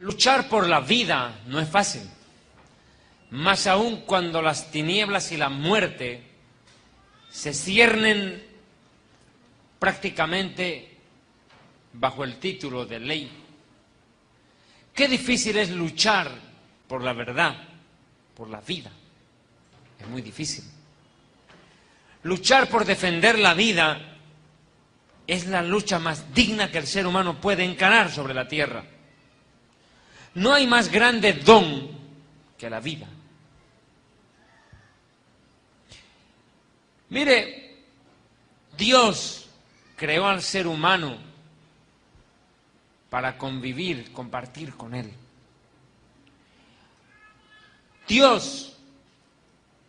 Luchar por la vida no es fácil, más aún cuando las tinieblas y la muerte se ciernen prácticamente bajo el título de ley. Qué difícil es luchar por la verdad, por la vida. Es muy difícil. Luchar por defender la vida es la lucha más digna que el ser humano puede encarar sobre la tierra. No hay más grande don que la vida. Mire, Dios creó al ser humano para convivir, compartir con él. Dios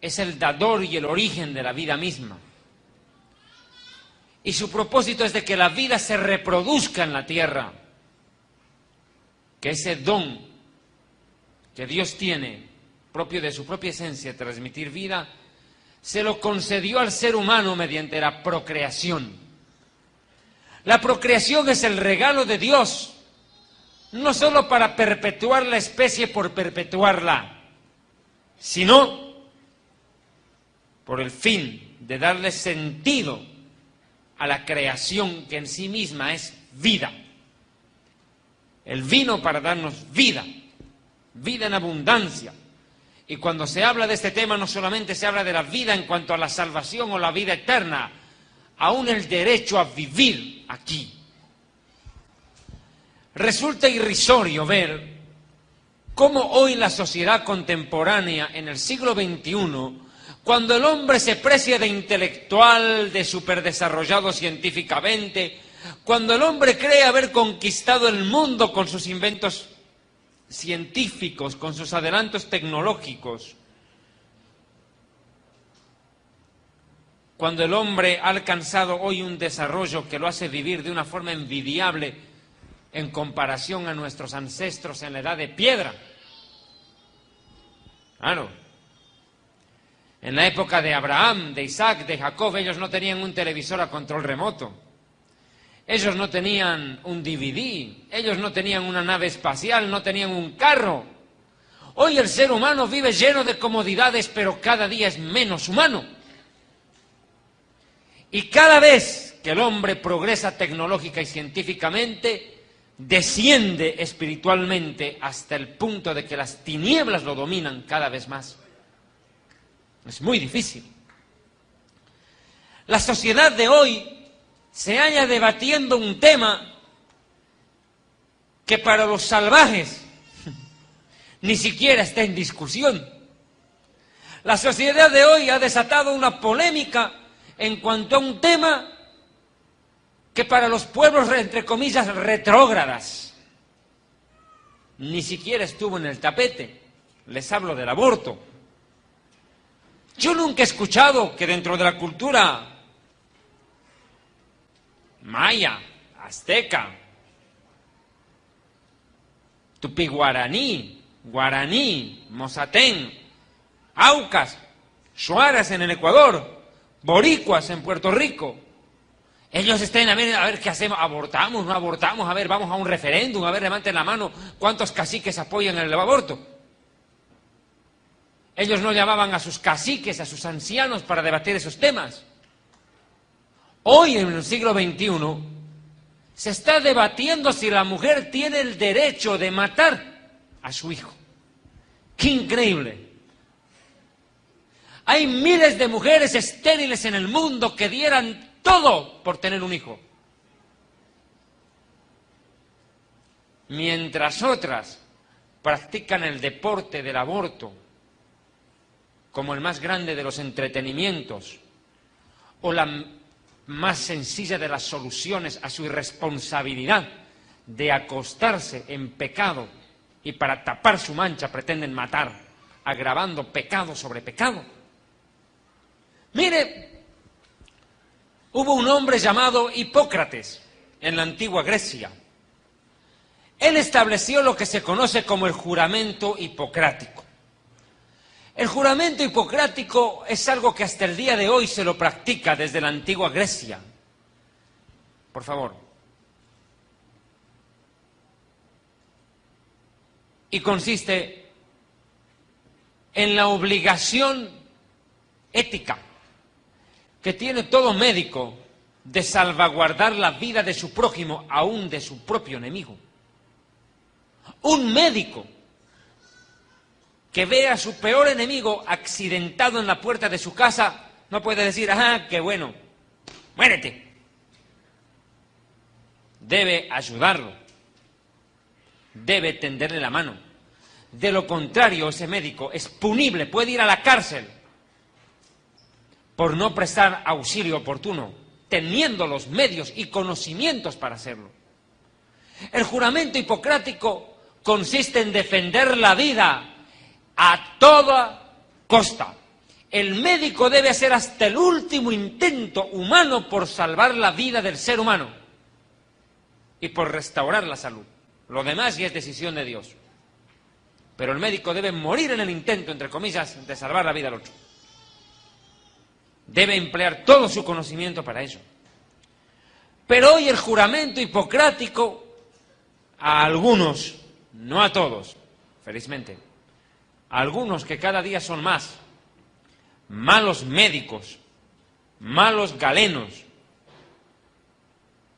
es el dador y el origen de la vida misma. Y su propósito es de que la vida se reproduzca en la tierra. Que ese don que Dios tiene, propio de su propia esencia, transmitir vida, se lo concedió al ser humano mediante la procreación. La procreación es el regalo de Dios, no solo para perpetuar la especie por perpetuarla, sino por el fin de darle sentido a la creación que en sí misma es vida. Él vino para darnos vida, vida en abundancia. Y cuando se habla de este tema no solamente se habla de la vida en cuanto a la salvación o la vida eterna, aún el derecho a vivir aquí. Resulta irrisorio ver cómo hoy la sociedad contemporánea en el siglo XXI, cuando el hombre se precia de intelectual, de superdesarrollado científicamente, cuando el hombre cree haber conquistado el mundo con sus inventos científicos, con sus adelantos tecnológicos, cuando el hombre ha alcanzado hoy un desarrollo que lo hace vivir de una forma envidiable en comparación a nuestros ancestros en la edad de piedra. Claro. En la época de Abraham, de Isaac, de Jacob, ellos no tenían un televisor a control remoto. Ellos no tenían un DVD, ellos no tenían una nave espacial, no tenían un carro. Hoy el ser humano vive lleno de comodidades, pero cada día es menos humano. Y cada vez que el hombre progresa tecnológica y científicamente, desciende espiritualmente hasta el punto de que las tinieblas lo dominan cada vez más. Es muy difícil. La sociedad de hoy se halla debatiendo un tema que para los salvajes ni siquiera está en discusión. La sociedad de hoy ha desatado una polémica en cuanto a un tema que para los pueblos, entre comillas, retrógradas, ni siquiera estuvo en el tapete. Les hablo del aborto. Yo nunca he escuchado que dentro de la cultura maya, azteca, tupí-guaraní, guaraní, mozatén, aucas, shuaras en el Ecuador, boricuas en Puerto Rico, ellos estén a ver qué hacemos, abortamos, no abortamos, a ver, vamos a un referéndum, a ver, levanten la mano, ¿cuántos caciques apoyan el aborto? Ellos no llamaban a sus caciques, a sus ancianos para debatir esos temas. Hoy, en el siglo XXI, se está debatiendo si la mujer tiene el derecho de matar a su hijo. ¡Qué increíble! Hay miles de mujeres estériles en el mundo que dieran todo por tener un hijo. Mientras otras practican el deporte del aborto como el más grande de los entretenimientos o la más sencilla de las soluciones a su irresponsabilidad de acostarse en pecado y para tapar su mancha pretenden matar, agravando pecado sobre pecado. Mire, hubo un hombre llamado Hipócrates en la antigua Grecia. Él estableció lo que se conoce como el juramento hipocrático. El juramento hipocrático es algo que hasta el día de hoy se lo practica desde la antigua Grecia. Por favor. y consiste en la obligación ética que tiene todo médico de salvaguardar la vida de su prójimo, aún de su propio enemigo. Un médico que ve a su peor enemigo accidentado en la puerta de su casa no puede decir, ¡ah, qué bueno! ¡Muérete! Debe ayudarlo, debe tenderle la mano. De lo contrario, ese médico es punible, puede ir a la cárcel por no prestar auxilio oportuno, teniendo los medios y conocimientos para hacerlo. El juramento hipocrático consiste en defender la vida a toda costa. El médico debe hacer hasta el último intento humano por salvar la vida del ser humano y por restaurar la salud. Lo demás ya es decisión de Dios. Pero el médico debe morir en el intento, entre comillas, de salvar la vida al otro. Debe emplear todo su conocimiento para ello. Pero hoy el juramento hipocrático, a algunos, no a todos, felizmente, a algunos que cada día son más, malos médicos, malos galenos,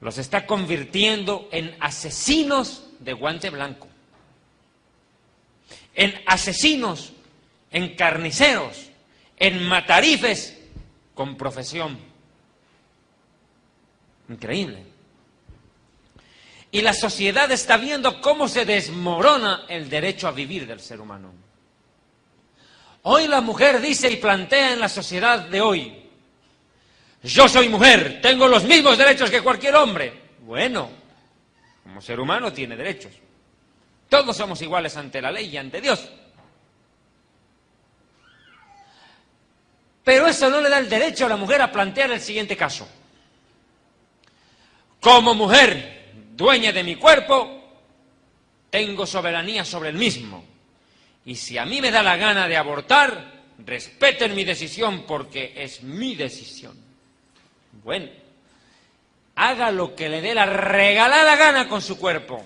los está convirtiendo en asesinos de guante blanco, en asesinos, en carniceros, en matarifes con profesión. Increíble. Y la sociedad está viendo cómo se desmorona el derecho a vivir del ser humano. Hoy la mujer dice y plantea en la sociedad de hoy, yo soy mujer, tengo los mismos derechos que cualquier hombre. Bueno, como ser humano tiene derechos. Todos somos iguales ante la ley y ante Dios. Pero eso no le da el derecho a la mujer a plantear el siguiente caso. Como mujer, dueña de mi cuerpo, tengo soberanía sobre el mismo. Y si a mí me da la gana de abortar, respeten mi decisión porque es mi decisión. Bueno, haga lo que le dé la regalada gana con su cuerpo,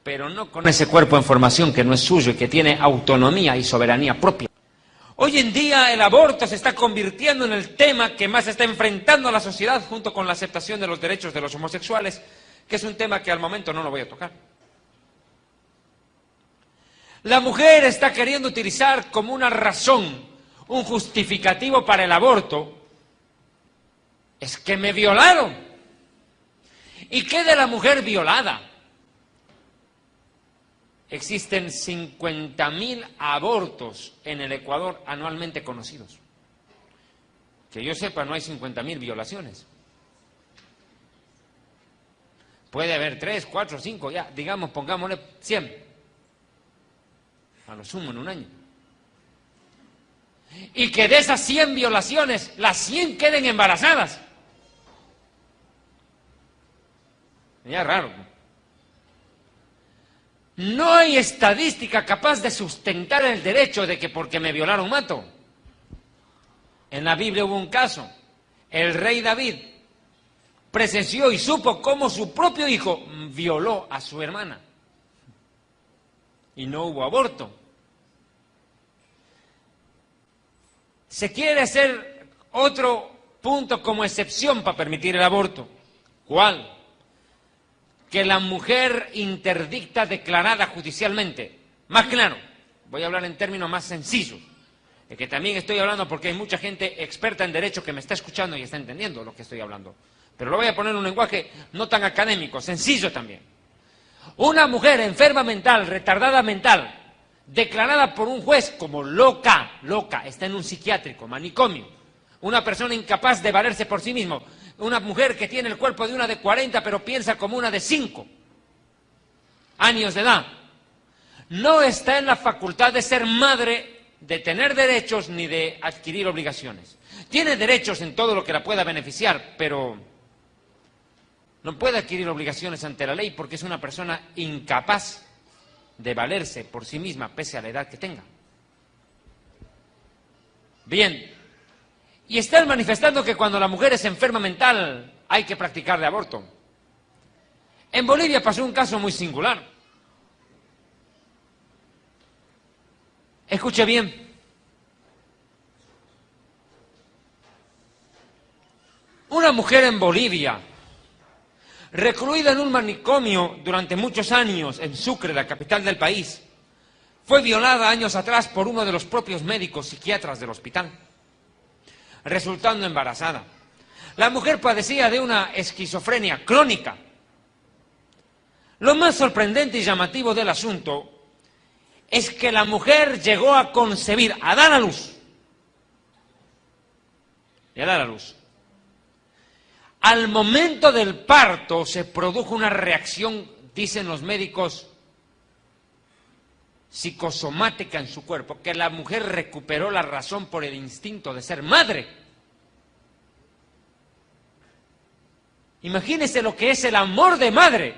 pero no con ese cuerpo en formación que no es suyo y que tiene autonomía y soberanía propia. Hoy en día el aborto se está convirtiendo en el tema que más está enfrentando a la sociedad junto con la aceptación de los derechos de los homosexuales, que es un tema que al momento no lo voy a tocar. La mujer está queriendo utilizar como una razón, un justificativo para el aborto. Es que me violaron. ¿Y qué de la mujer violada? Existen 50.000 abortos en el Ecuador anualmente conocidos. Que yo sepa, no hay 50.000 violaciones. Puede haber 3, 4, 5, ya, digamos, pongámosle 100. A lo sumo en un año. Y que de esas 100 violaciones, las 100 queden embarazadas. Ya raro. No hay estadística capaz de sustentar el derecho de que porque me violaron mato. En la Biblia hubo un caso. El rey David presenció y supo cómo su propio hijo violó a su hermana. Y no hubo aborto. Se quiere hacer otro punto como excepción para permitir el aborto. ¿Cuál? Que la mujer interdicta declarada judicialmente, más claro, voy a hablar en términos más sencillos, de que también estoy hablando porque hay mucha gente experta en derecho que me está escuchando y está entendiendo lo que estoy hablando, pero lo voy a poner en un lenguaje no tan académico, sencillo también. Una mujer enferma mental, retardada mental, declarada por un juez como loca, está en un psiquiátrico, manicomio, una persona incapaz de valerse por sí mismo, una mujer que tiene el cuerpo de una de 40 pero piensa como una de 5 años de edad, no está en la facultad de ser madre, de tener derechos ni de adquirir obligaciones. Tiene derechos en todo lo que la pueda beneficiar, pero no puede adquirir obligaciones ante la ley porque es una persona incapaz de valerse por sí misma pese a la edad que tenga. Bien. Y están manifestando que cuando la mujer es enferma mental hay que practicarle aborto. En Bolivia pasó un caso muy singular. Escuche bien. Una mujer en Bolivia, recluida en un manicomio durante muchos años en Sucre, la capital del país, fue violada años atrás por uno de los propios médicos psiquiatras del hospital, resultando embarazada. La mujer padecía de una esquizofrenia crónica. Lo más sorprendente y llamativo del asunto es que la mujer llegó a concebir, a dar a luz. Y a dar a luz. Al momento del parto se produjo una reacción, dicen los médicos, psicosomática en su cuerpo, que la mujer recuperó la razón por el instinto de ser madre. Imagínese lo que es el amor de madre.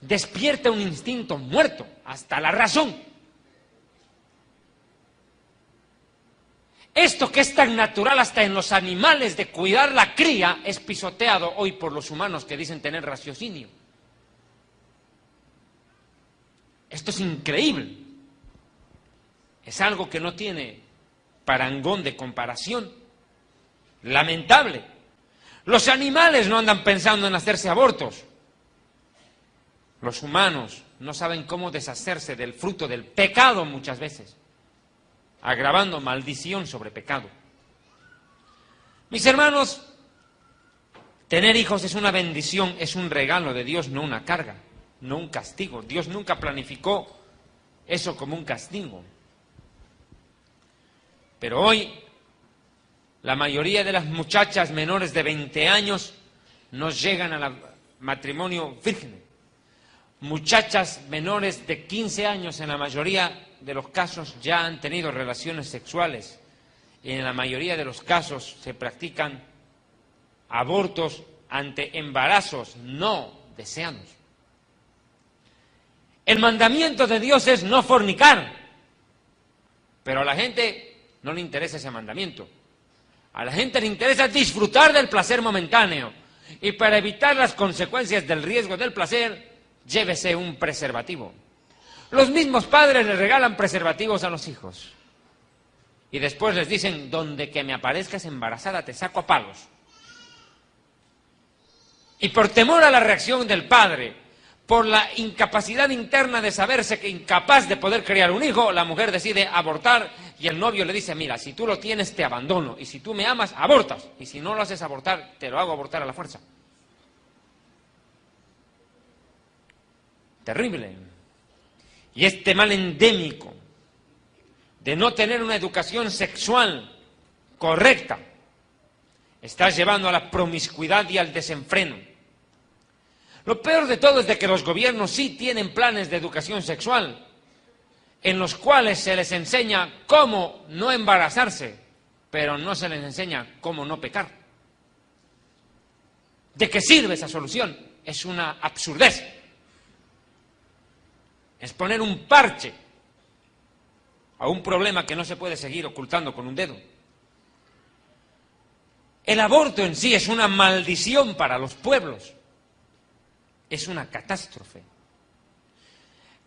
Despierta un instinto muerto, hasta la razón. Esto que es tan natural hasta en los animales de cuidar la cría es pisoteado hoy por los humanos que dicen tener raciocinio. Esto es increíble. Es algo que no tiene parangón de comparación. Lamentable. Los animales no andan pensando en hacerse abortos. Los humanos no saben cómo deshacerse del fruto del pecado muchas veces, agravando maldición sobre pecado. Mis hermanos, tener hijos es una bendición, es un regalo de Dios, no una carga, no un castigo. Dios nunca planificó eso como un castigo. Pero hoy, la mayoría de las muchachas menores de 20 años no llegan al matrimonio virgen. Muchachas menores de 15 años, en la mayoría de los casos, ya han tenido relaciones sexuales. Y en la mayoría de los casos se practican abortos ante embarazos no deseados. El mandamiento de Dios es no fornicar, pero a la gente no le interesa ese mandamiento. A la gente le interesa disfrutar del placer momentáneo. Y para evitar las consecuencias del riesgo del placer, llévese un preservativo. Los mismos padres le regalan preservativos a los hijos. Y después les dicen, donde que me aparezcas embarazada te saco a palos. Y por temor a la reacción del padre, por la incapacidad interna de saberse que incapaz de poder criar un hijo, la mujer decide abortar y el novio le dice, mira, si tú lo tienes te abandono y si tú me amas, abortas. Y si no lo haces abortar, te lo hago abortar a la fuerza. Terrible. Y este mal endémico de no tener una educación sexual correcta está llevando a la promiscuidad y al desenfreno. Lo peor de todo es de que los gobiernos sí tienen planes de educación sexual, en los cuales se les enseña cómo no embarazarse, pero no se les enseña cómo no pecar. ¿De qué sirve esa solución? Es una absurdez. Es poner un parche a un problema que no se puede seguir ocultando con un dedo. El aborto en sí es una maldición para los pueblos. Es una catástrofe.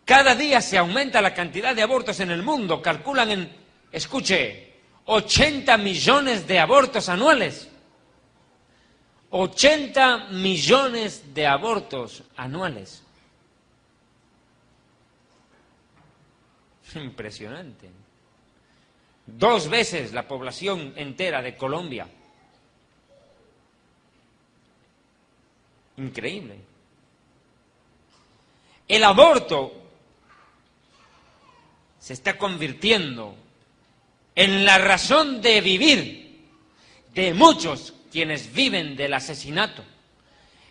Cada día se aumenta la cantidad de abortos en el mundo. Calculan en, escuche, 80 millones de abortos anuales. 80 millones de abortos anuales. Impresionante. 2 veces la población entera de Colombia. Increíble. El aborto se está convirtiendo en la razón de vivir de muchos quienes viven del asesinato.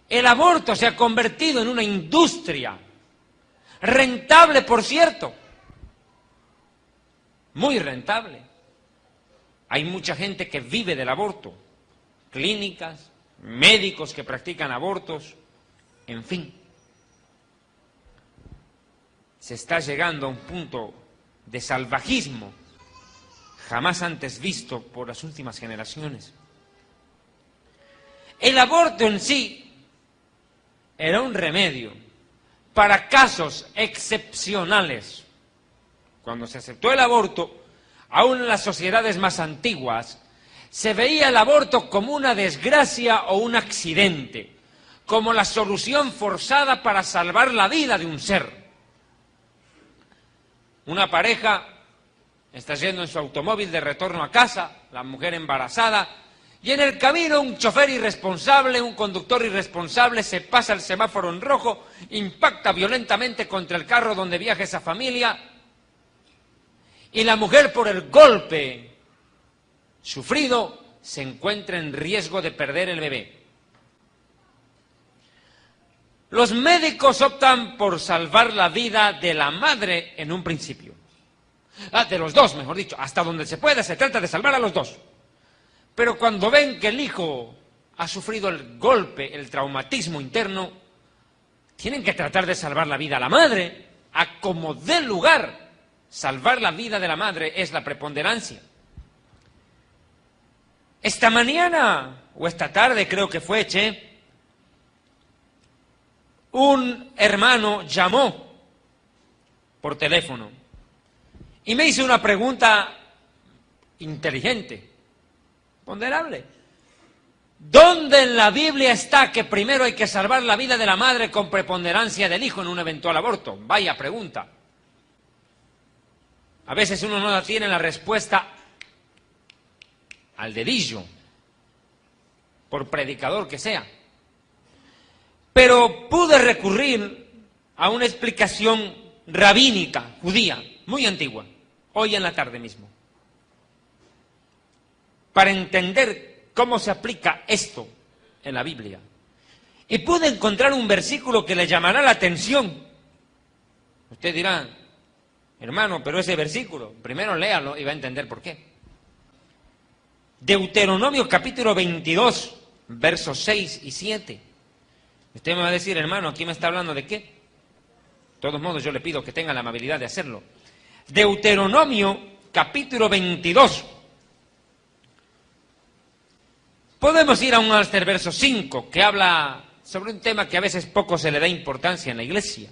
El aborto se ha convertido en una industria rentable, por cierto, muy rentable. Hay mucha gente que vive del aborto, clínicas, médicos que practican abortos, en fin. Se está llegando a un punto de salvajismo jamás antes visto por las últimas generaciones. El aborto en sí era un remedio para casos excepcionales, cuando se aceptó el aborto, aún en las sociedades más antiguas, se veía el aborto como una desgracia o un accidente, como la solución forzada para salvar la vida de un ser. Una pareja está yendo en su automóvil de retorno a casa, la mujer embarazada, y en el camino un chofer irresponsable, un conductor irresponsable, se pasa el semáforo en rojo, impacta violentamente contra el carro donde viaja esa familia, y la mujer, por el golpe sufrido, se encuentra en riesgo de perder el bebé. Los médicos optan por salvar la vida de la madre en un principio. De los dos, mejor dicho, hasta donde se pueda, se trata de salvar a los dos. Pero cuando ven que el hijo ha sufrido el golpe, el traumatismo interno, tienen que tratar de salvar la vida a la madre, a como dé lugar. Salvar la vida de la madre es la preponderancia. Esta mañana, o esta tarde creo que fue, un hermano llamó por teléfono y me hizo una pregunta inteligente, ponderable. ¿Dónde en la Biblia está que primero hay que salvar la vida de la madre con preponderancia del hijo en un eventual aborto? Vaya pregunta. A veces uno no tiene la respuesta al dedillo, por predicador que sea. Pero pude recurrir a una explicación rabínica, judía, muy antigua, hoy en la tarde mismo, para entender cómo se aplica esto en la Biblia. Y pude encontrar un versículo que le llamará la atención. Usted dirá, hermano, pero ese versículo, primero léalo y va a entender por qué. Deuteronomio capítulo 22, versos 6 y 7. Usted me va a decir, hermano, ¿aquí me está hablando de qué? De todos modos, yo le pido que tenga la amabilidad de hacerlo. Deuteronomio capítulo 22. Podemos ir aún hasta el verso 5, que habla sobre un tema que a veces poco se le da importancia en la iglesia.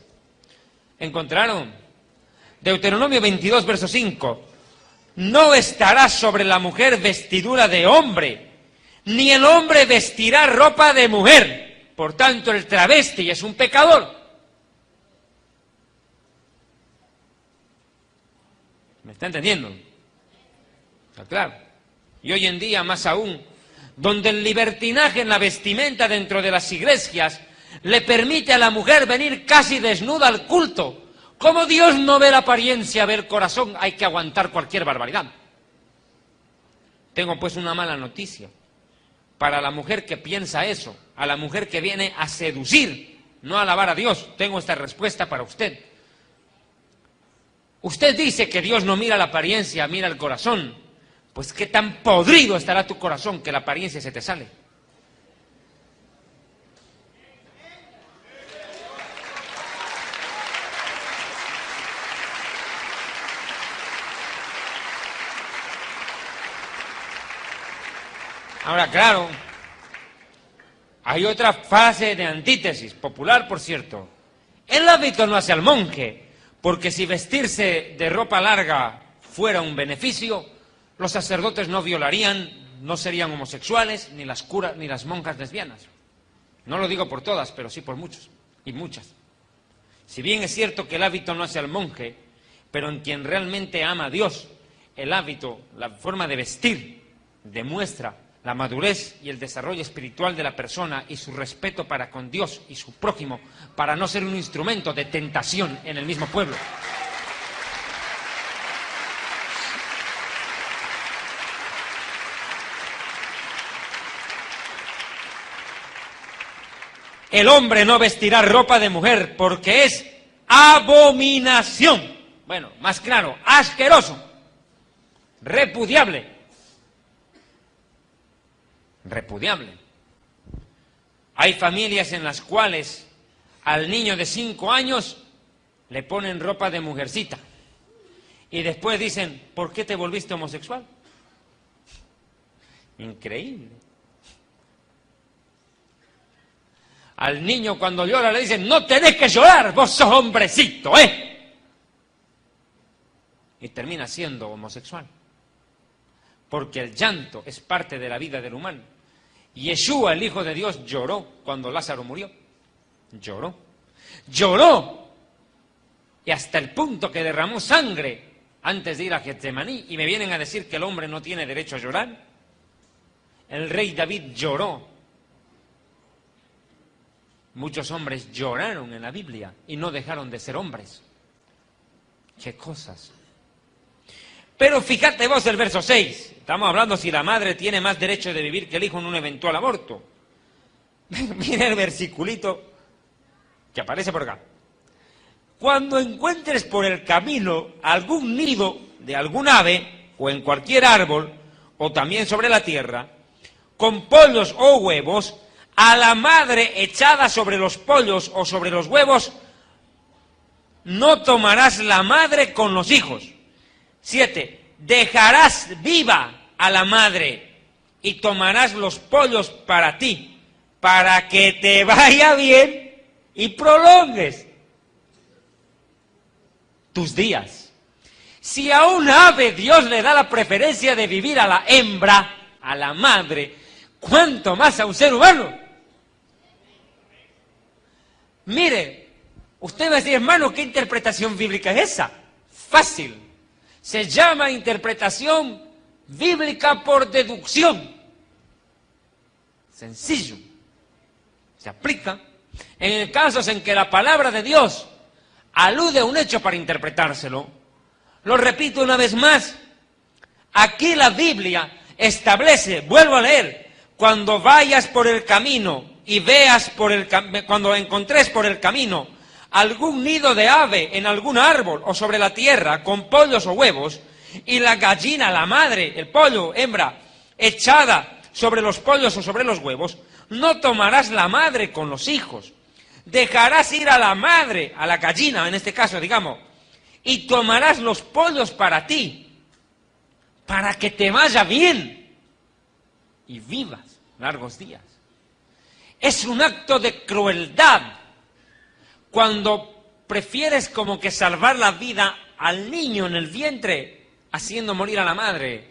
¿Encontraron? Deuteronomio 22, verso 5. No estará sobre la mujer vestidura de hombre, ni el hombre vestirá ropa de mujer. Por tanto, el travesti es un pecador. ¿Me está entendiendo? Está claro. Y hoy en día, más aún, donde el libertinaje en la vestimenta dentro de las iglesias le permite a la mujer venir casi desnuda al culto. Como Dios no ve la apariencia, ve el corazón, hay que aguantar cualquier barbaridad. Tengo pues una mala noticia para la mujer que piensa eso, a la mujer que viene a seducir, no a alabar a Dios. Tengo esta respuesta para usted. Usted dice que Dios no mira la apariencia, mira el corazón. Pues qué tan podrido estará tu corazón que la apariencia se te sale. Ahora, claro, hay otra fase de antítesis, popular por cierto. El hábito no hace al monje, porque si vestirse de ropa larga fuera un beneficio, los sacerdotes no violarían, no serían homosexuales, ni las curas, ni las monjas lesbianas. No lo digo por todas, pero sí por muchos y muchas. Si bien es cierto que el hábito no hace al monje, pero en quien realmente ama a Dios, el hábito, la forma de vestir, demuestra la madurez y el desarrollo espiritual de la persona y su respeto para con Dios y su prójimo, para no ser un instrumento de tentación en el mismo pueblo. El hombre no vestirá ropa de mujer porque es abominación. Bueno, más claro, asqueroso, repudiable. Repudiable. Hay familias en las cuales al niño de 5 años le ponen ropa de mujercita y después dicen, ¿por qué te volviste homosexual? Increíble. Al niño cuando llora le dicen, no tenés que llorar, vos sos hombrecito, y termina siendo homosexual. Porque el llanto es parte de la vida del humano. Yeshua, el Hijo de Dios, lloró cuando Lázaro murió. Lloró. Lloró. Y hasta el punto que derramó sangre antes de ir a Getsemaní. Y me vienen a decir que el hombre no tiene derecho a llorar. El rey David lloró. Muchos hombres lloraron en la Biblia y no dejaron de ser hombres. ¡Qué cosas! Pero fíjate vos el verso 6. Estamos hablando si la madre tiene más derecho de vivir que el hijo en un eventual aborto. Mira el versiculito que aparece por acá. Cuando encuentres por el camino algún nido de algún ave, o en cualquier árbol, o también sobre la tierra, con pollos o huevos, a la madre echada sobre los pollos o sobre los huevos, no tomarás la madre con los hijos. 7. Dejarás viva a la madre y tomarás los pollos para ti, para que te vaya bien y prolongues tus días. Si a un ave Dios le da la preferencia de vivir a la hembra, a la madre, ¿cuánto más a un ser humano? Mire, usted va a decir, hermano, ¿qué interpretación bíblica es esa? Fácil. Se llama interpretación bíblica por deducción. Sencillo. Se aplica en casos en que la palabra de Dios alude a un hecho para interpretárselo. Lo repito una vez más. Aquí la Biblia establece, vuelvo a leer, cuando vayas por el camino y veas cuando encontres por el camino algún nido de ave en algún árbol o sobre la tierra con pollos o huevos, y la gallina, la madre, el pollo, hembra, echada sobre los pollos o sobre los huevos, no tomarás la madre con los hijos. Dejarás ir a la madre, a la gallina en este caso, digamos, y tomarás los pollos para ti, para que te vaya bien y vivas largos días. Es un acto de crueldad cuando prefieres como que salvar la vida al niño en el vientre, haciendo morir a la madre.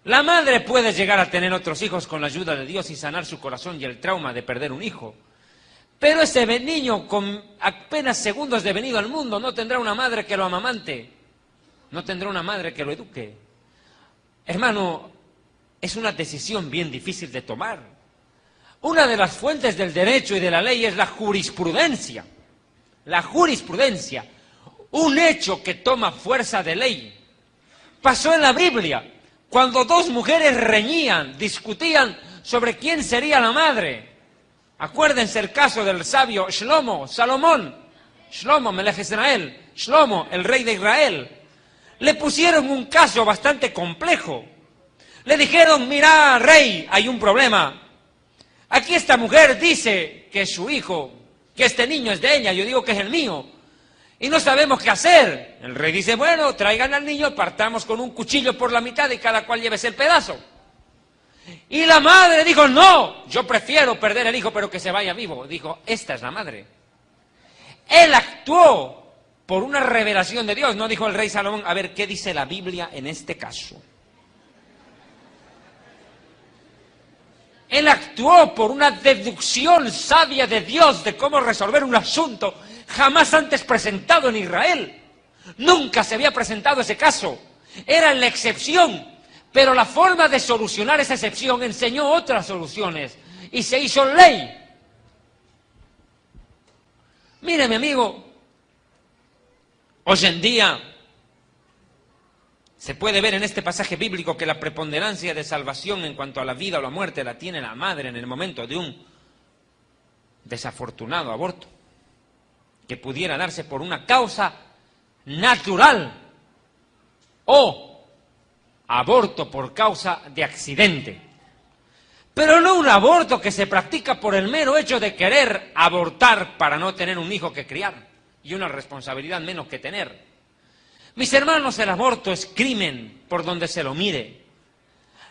La madre puede llegar a tener otros hijos con la ayuda de Dios y sanar su corazón y el trauma de perder un hijo. Pero ese niño con apenas segundos de venido al mundo no tendrá una madre que lo amamante, no tendrá una madre que lo eduque. Hermano, es una decisión bien difícil de tomar. Una de las fuentes del derecho y de la ley es la jurisprudencia. La jurisprudencia, un hecho que toma fuerza de ley. Pasó en la Biblia, cuando dos mujeres reñían, discutían sobre quién sería la madre. Acuérdense el caso del sabio Salomón, Melech Israel, Shlomo, el rey de Israel. Le pusieron un caso bastante complejo. Le dijeron, mira, rey, hay un problema. Aquí esta mujer dice que es su hijo, que este niño es de ella, yo digo que es el mío. Y no sabemos qué hacer. El rey dice, bueno, traigan al niño, partamos con un cuchillo por la mitad y cada cual llévese el pedazo. Y la madre dijo, no, yo prefiero perder el hijo pero que se vaya vivo. Dijo, esta es la madre. Él actuó por una revelación de Dios. No dijo el rey Salomón, a ver, ¿qué dice la Biblia en este caso? Él actuó por una deducción sabia de Dios de cómo resolver un asunto jamás antes presentado en Israel. Nunca se había presentado ese caso. Era la excepción. Pero la forma de solucionar esa excepción enseñó otras soluciones y se hizo ley. Mire, mi amigo, hoy en día se puede ver en este pasaje bíblico que la preponderancia de salvación en cuanto a la vida o la muerte la tiene la madre en el momento de un desafortunado aborto, que pudiera darse por una causa natural o aborto por causa de accidente. Pero no un aborto que se practica por el mero hecho de querer abortar para no tener un hijo que criar y una responsabilidad menos que tener. Mis hermanos, el aborto es crimen por donde se lo mire.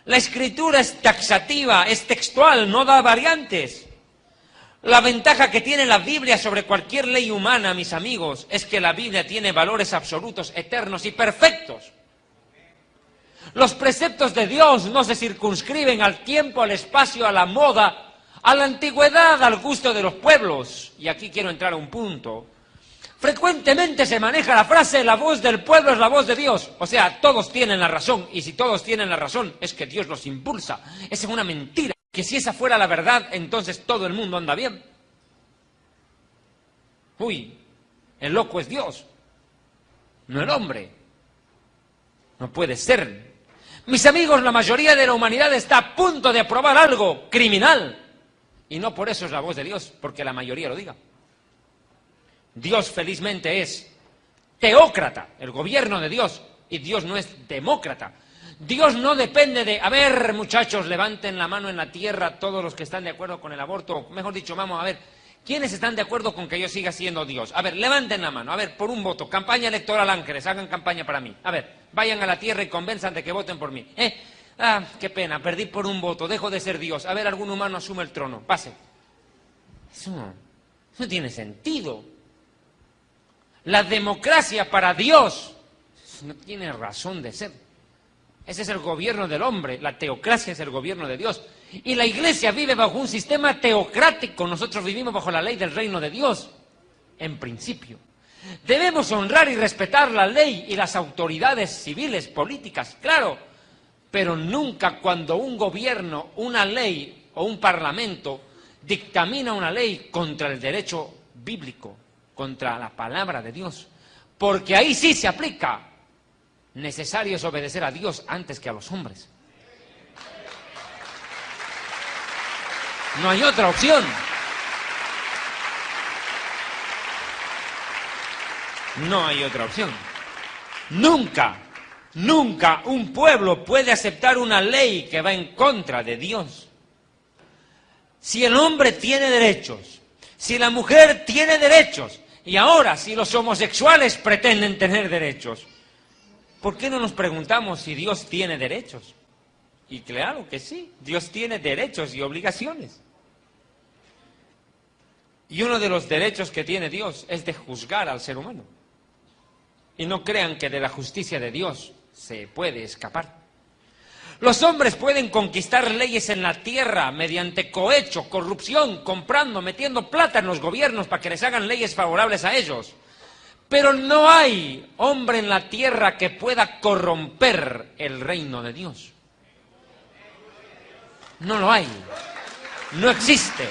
La escritura es taxativa, es textual, no da variantes. La ventaja que tiene la Biblia sobre cualquier ley humana, mis amigos, es que la Biblia tiene valores absolutos, eternos y perfectos. Los preceptos de Dios no se circunscriben al tiempo, al espacio, a la moda, a la antigüedad, al gusto de los pueblos. Y aquí quiero entrar a un punto. Frecuentemente se maneja la frase, la voz del pueblo es la voz de Dios. O sea, todos tienen la razón, y si todos tienen la razón, es que Dios los impulsa. Esa es una mentira. Que si esa fuera la verdad, entonces todo el mundo anda bien. Uy, el loco es Dios, no el hombre. No puede ser. Mis amigos, la mayoría de la humanidad está a punto de aprobar algo criminal. Y no por eso es la voz de Dios, porque la mayoría lo diga. Dios felizmente es teócrata, el gobierno de Dios, y Dios no es demócrata. Dios no depende de, a ver, muchachos, levanten la mano en la tierra todos los que están de acuerdo con el aborto. Mejor dicho, vamos a ver, ¿quiénes están de acuerdo con que yo siga siendo Dios? A ver, levanten la mano, a ver, por un voto, campaña electoral Ángeles, hagan campaña para mí. A ver, vayan a la tierra y convenzan de que voten por mí. Ah, qué pena, perdí por un voto, dejo de ser Dios. A ver, algún humano asume el trono, pase. Eso no tiene sentido. La democracia para Dios no tiene razón de ser. Ese es el gobierno del hombre, la teocracia es el gobierno de Dios. Y la Iglesia vive bajo un sistema teocrático, nosotros vivimos bajo la ley del reino de Dios, en principio. Debemos honrar y respetar la ley y las autoridades civiles, políticas, claro, pero nunca cuando un gobierno, una ley o un parlamento dictamina una ley contra el derecho bíblico, contra la palabra de Dios, porque ahí sí se aplica. Necesario es obedecer a Dios antes que a los hombres. No hay otra opción. No hay otra opción. Nunca, nunca un pueblo puede aceptar una ley que va en contra de Dios. Si el hombre tiene derechos, si la mujer tiene derechos, y ahora si los homosexuales pretenden tener derechos, ¿por qué no nos preguntamos si Dios tiene derechos? Y claro que sí, Dios tiene derechos y obligaciones. Y uno de los derechos que tiene Dios es de juzgar al ser humano. Y no crean que de la justicia de Dios se puede escapar. Los hombres pueden conquistar leyes en la tierra mediante cohecho, corrupción, comprando, metiendo plata en los gobiernos para que les hagan leyes favorables a ellos. Pero no hay hombre en la tierra que pueda corromper el reino de Dios. No lo hay. No existe.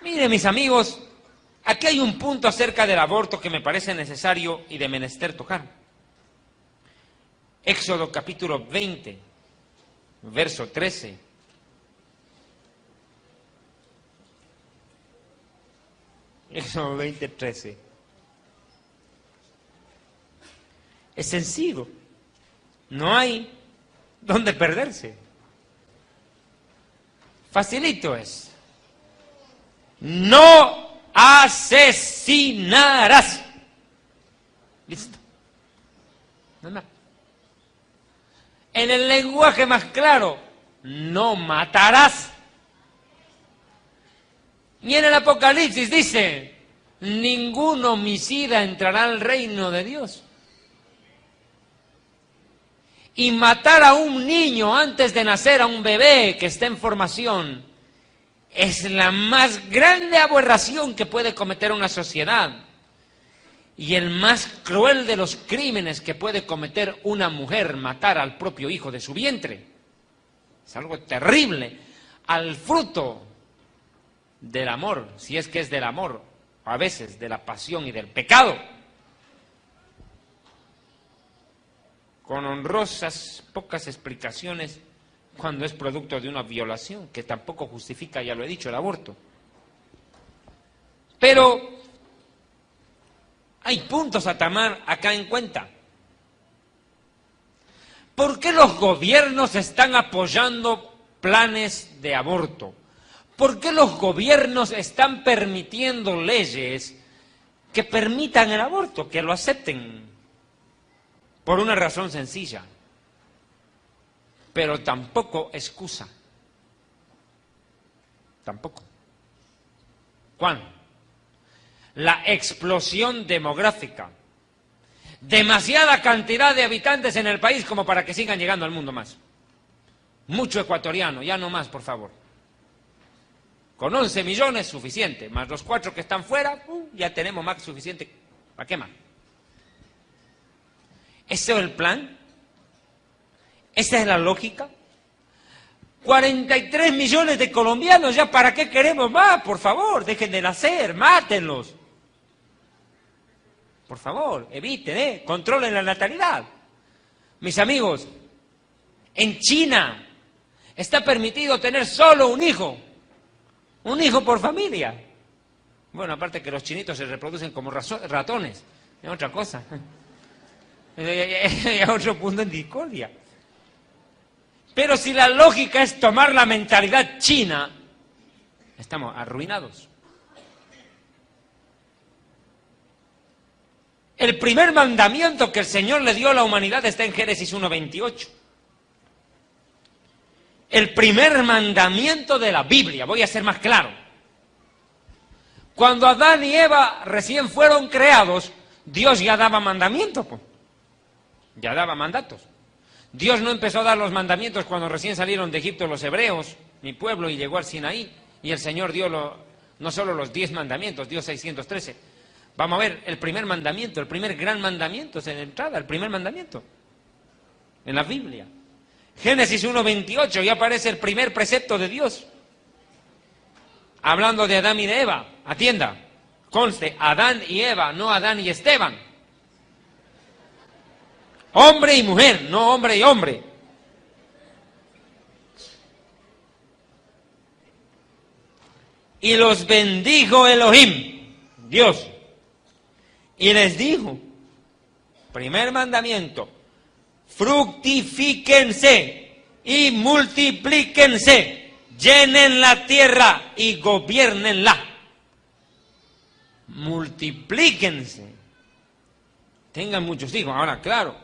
Mire, mis amigos, aquí hay un punto acerca del aborto que me parece necesario y de menester tocar. Éxodo capítulo 20, verso 13. Éxodo 20, 13. Es sencillo. No hay donde perderse. Facilito es. No asesinarás. Listo. No más. En el lenguaje más claro, no matarás. Y en el Apocalipsis dice, ningún homicida entrará al reino de Dios. Y matar a un niño antes de nacer, a un bebé que está en formación, es la más grande aberración que puede cometer una sociedad. Y el más cruel de los crímenes que puede cometer una mujer, matar al propio hijo de su vientre. Es algo terrible. Al fruto del amor, si es que es del amor, a veces de la pasión y del pecado, con honrosas, pocas explicaciones cuando es producto de una violación, que tampoco justifica, ya lo he dicho, el aborto. Pero hay puntos a tomar acá en cuenta. ¿Por qué los gobiernos están apoyando planes de aborto? ¿Por qué los gobiernos están permitiendo leyes que permitan el aborto, que lo acepten? Por una razón sencilla. pero tampoco excusa. Tampoco. ¿Cuál? La explosión demográfica. Demasiada cantidad de habitantes en el país como para que sigan llegando al mundo más. Mucho ecuatoriano, ya no más, por favor. Con 11 millones, suficiente. Más los 4 que están fuera, ya tenemos más que suficiente. ¿Para qué más? ¿Ese es el plan? ¿Esa es la lógica? 43 millones de colombianos, ¿ya para qué queremos más? Por favor, dejen de nacer, mátenlos. Por favor, eviten, controlen la natalidad. Mis amigos, en China está permitido tener solo un hijo por familia. Bueno, aparte que los chinitos se reproducen como ratones, es otra cosa. Es otro punto en discordia. Pero si la lógica es tomar la mentalidad china, estamos arruinados. El primer mandamiento que el Señor le dio a la humanidad está en Génesis 1:28. El primer mandamiento de la Biblia, voy a ser más claro. Cuando Adán y Eva recién fueron creados, Dios ya daba mandamientos, ya daba mandatos. Dios no empezó a dar los mandamientos cuando recién salieron de Egipto los hebreos, mi pueblo, y llegó al Sinaí, y el Señor dio no solo los 10 mandamientos, dio 613. Vamos a ver, el primer mandamiento, el primer gran mandamiento es en la entrada, el primer mandamiento, en la Biblia. Génesis 1:28, ya aparece el primer precepto de Dios. Hablando de Adán y de Eva, atienda, conste, Adán y Eva, no Adán y Esteban. Hombre y mujer, no hombre y hombre. Y los bendijo Elohim, Dios, y les dijo, primer mandamiento, fructifíquense y multiplíquense, llenen la tierra y gobiernenla. Multiplíquense, tengan muchos hijos. Ahora, claro,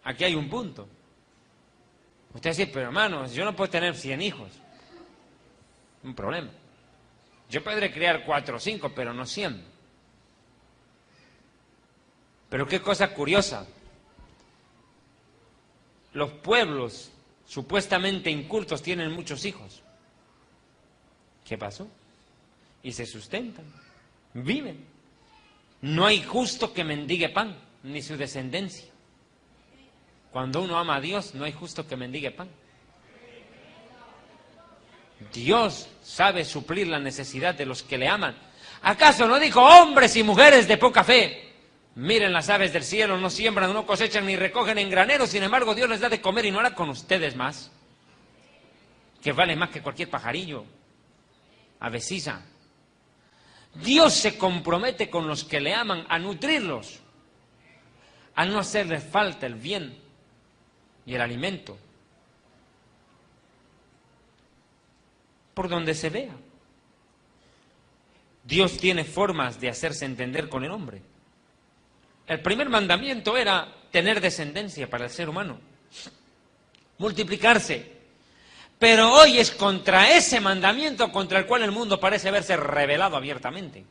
aquí hay un punto. Usted dice, pero hermano, yo no puedo tener 100 hijos. Un problema. Yo podré criar 4 o 5, pero no 100. Pero qué cosa curiosa. Los pueblos supuestamente incultos tienen muchos hijos. ¿Qué pasó? Y se sustentan, viven. No hay justo que mendigue pan, ni su descendencia. Cuando uno ama a Dios, no hay justo que mendigue pan. Dios sabe suplir la necesidad de los que le aman. ¿Acaso no dijo hombres y mujeres de poca fe? Miren las aves del cielo, no siembran, no cosechan ni recogen en graneros, sin embargo Dios les da de comer y no hará con ustedes más, que vale más que cualquier pajarillo, avecilla. Dios se compromete con los que le aman a nutrirlos, a no hacerles falta el bien y el alimento, por donde se vea. Dios tiene formas de hacerse entender con el hombre. El primer mandamiento era tener descendencia para el ser humano, multiplicarse. Pero hoy es contra ese mandamiento contra el cual el mundo parece haberse rebelado abiertamente.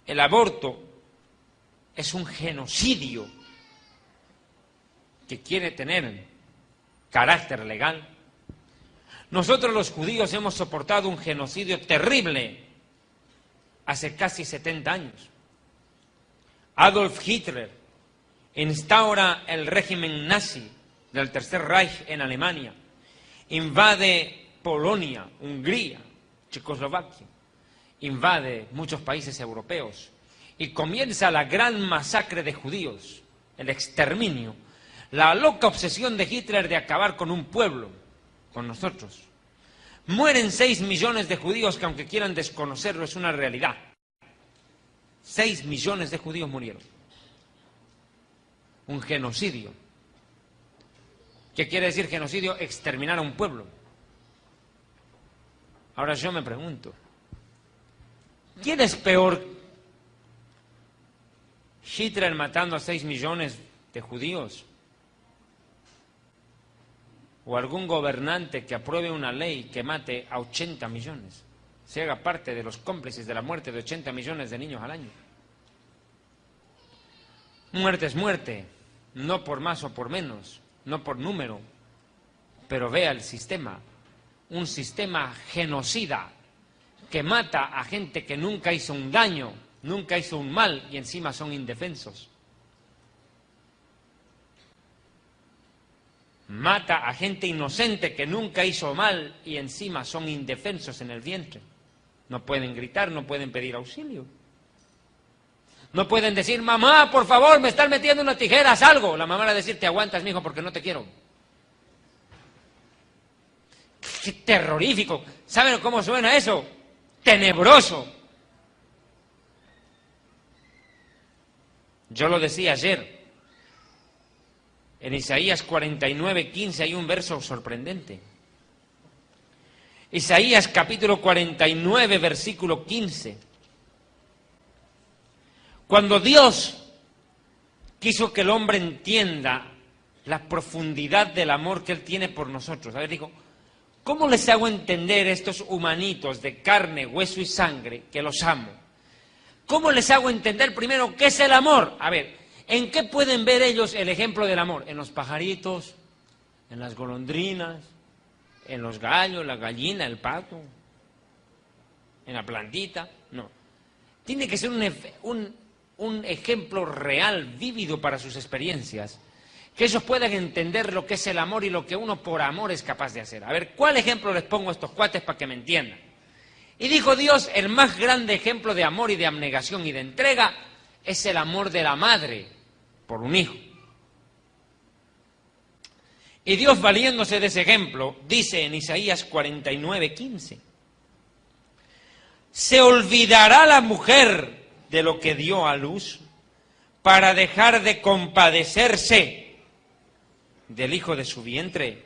El aborto es un genocidio que quiere tener carácter legal. Nosotros los judíos hemos soportado un genocidio terrible hace casi 70 años. Adolf Hitler instaura el régimen nazi del Tercer Reich en Alemania, invade Polonia, Hungría, Checoslovaquia, invade muchos países europeos y comienza la gran masacre de judíos, el exterminio, la loca obsesión de Hitler de acabar con un pueblo, con nosotros. Mueren 6 millones de judíos que, aunque quieran desconocerlo, es una realidad. 6 millones de judíos murieron. Un genocidio. ¿Qué quiere decir genocidio? Exterminar a un pueblo. Ahora yo me pregunto, ¿quién es peor? Hitler matando a 6 millones de judíos, o algún gobernante que apruebe una ley que mate a 80 millones, se haga parte de los cómplices de la muerte de 80 millones de niños al año. Muerte es muerte, no por más o por menos, no por número, pero vea el sistema, un sistema genocida que mata a gente que nunca hizo un daño, nunca hizo un mal y encima son indefensos. Mata a gente inocente que nunca hizo mal y encima son indefensos en el vientre. No pueden gritar, no pueden pedir auxilio. No pueden decir, mamá, por favor, me están metiendo unas tijeras, algo. La mamá va a decir, te aguantas, mijo, porque no te quiero. ¡Qué terrorífico! ¿Saben cómo suena eso? Tenebroso. Yo lo decía ayer. En Isaías 49:15 hay un verso sorprendente. Isaías capítulo 49, versículo 15. Cuando Dios quiso que el hombre entienda la profundidad del amor que Él tiene por nosotros, a ver, digo, ¿cómo les hago entender a estos humanitos de carne, hueso y sangre que los amo? ¿Cómo les hago entender primero qué es el amor? A ver, ¿en qué pueden ver ellos el ejemplo del amor? En los pajaritos, en las golondrinas, en los gallos, la gallina, el pato, en la plantita. No. Tiene que ser un ejemplo real, vívido para sus experiencias, que ellos puedan entender lo que es el amor y lo que uno por amor es capaz de hacer. A ver, ¿cuál ejemplo les pongo a estos cuates para que me entiendan? Y dijo Dios, el más grande ejemplo de amor y de abnegación y de entrega es el amor de la madre por un hijo. Y Dios, valiéndose de ese ejemplo, dice en Isaías 49:15, ¿se olvidará la mujer de lo que dio a luz para dejar de compadecerse del hijo de su vientre?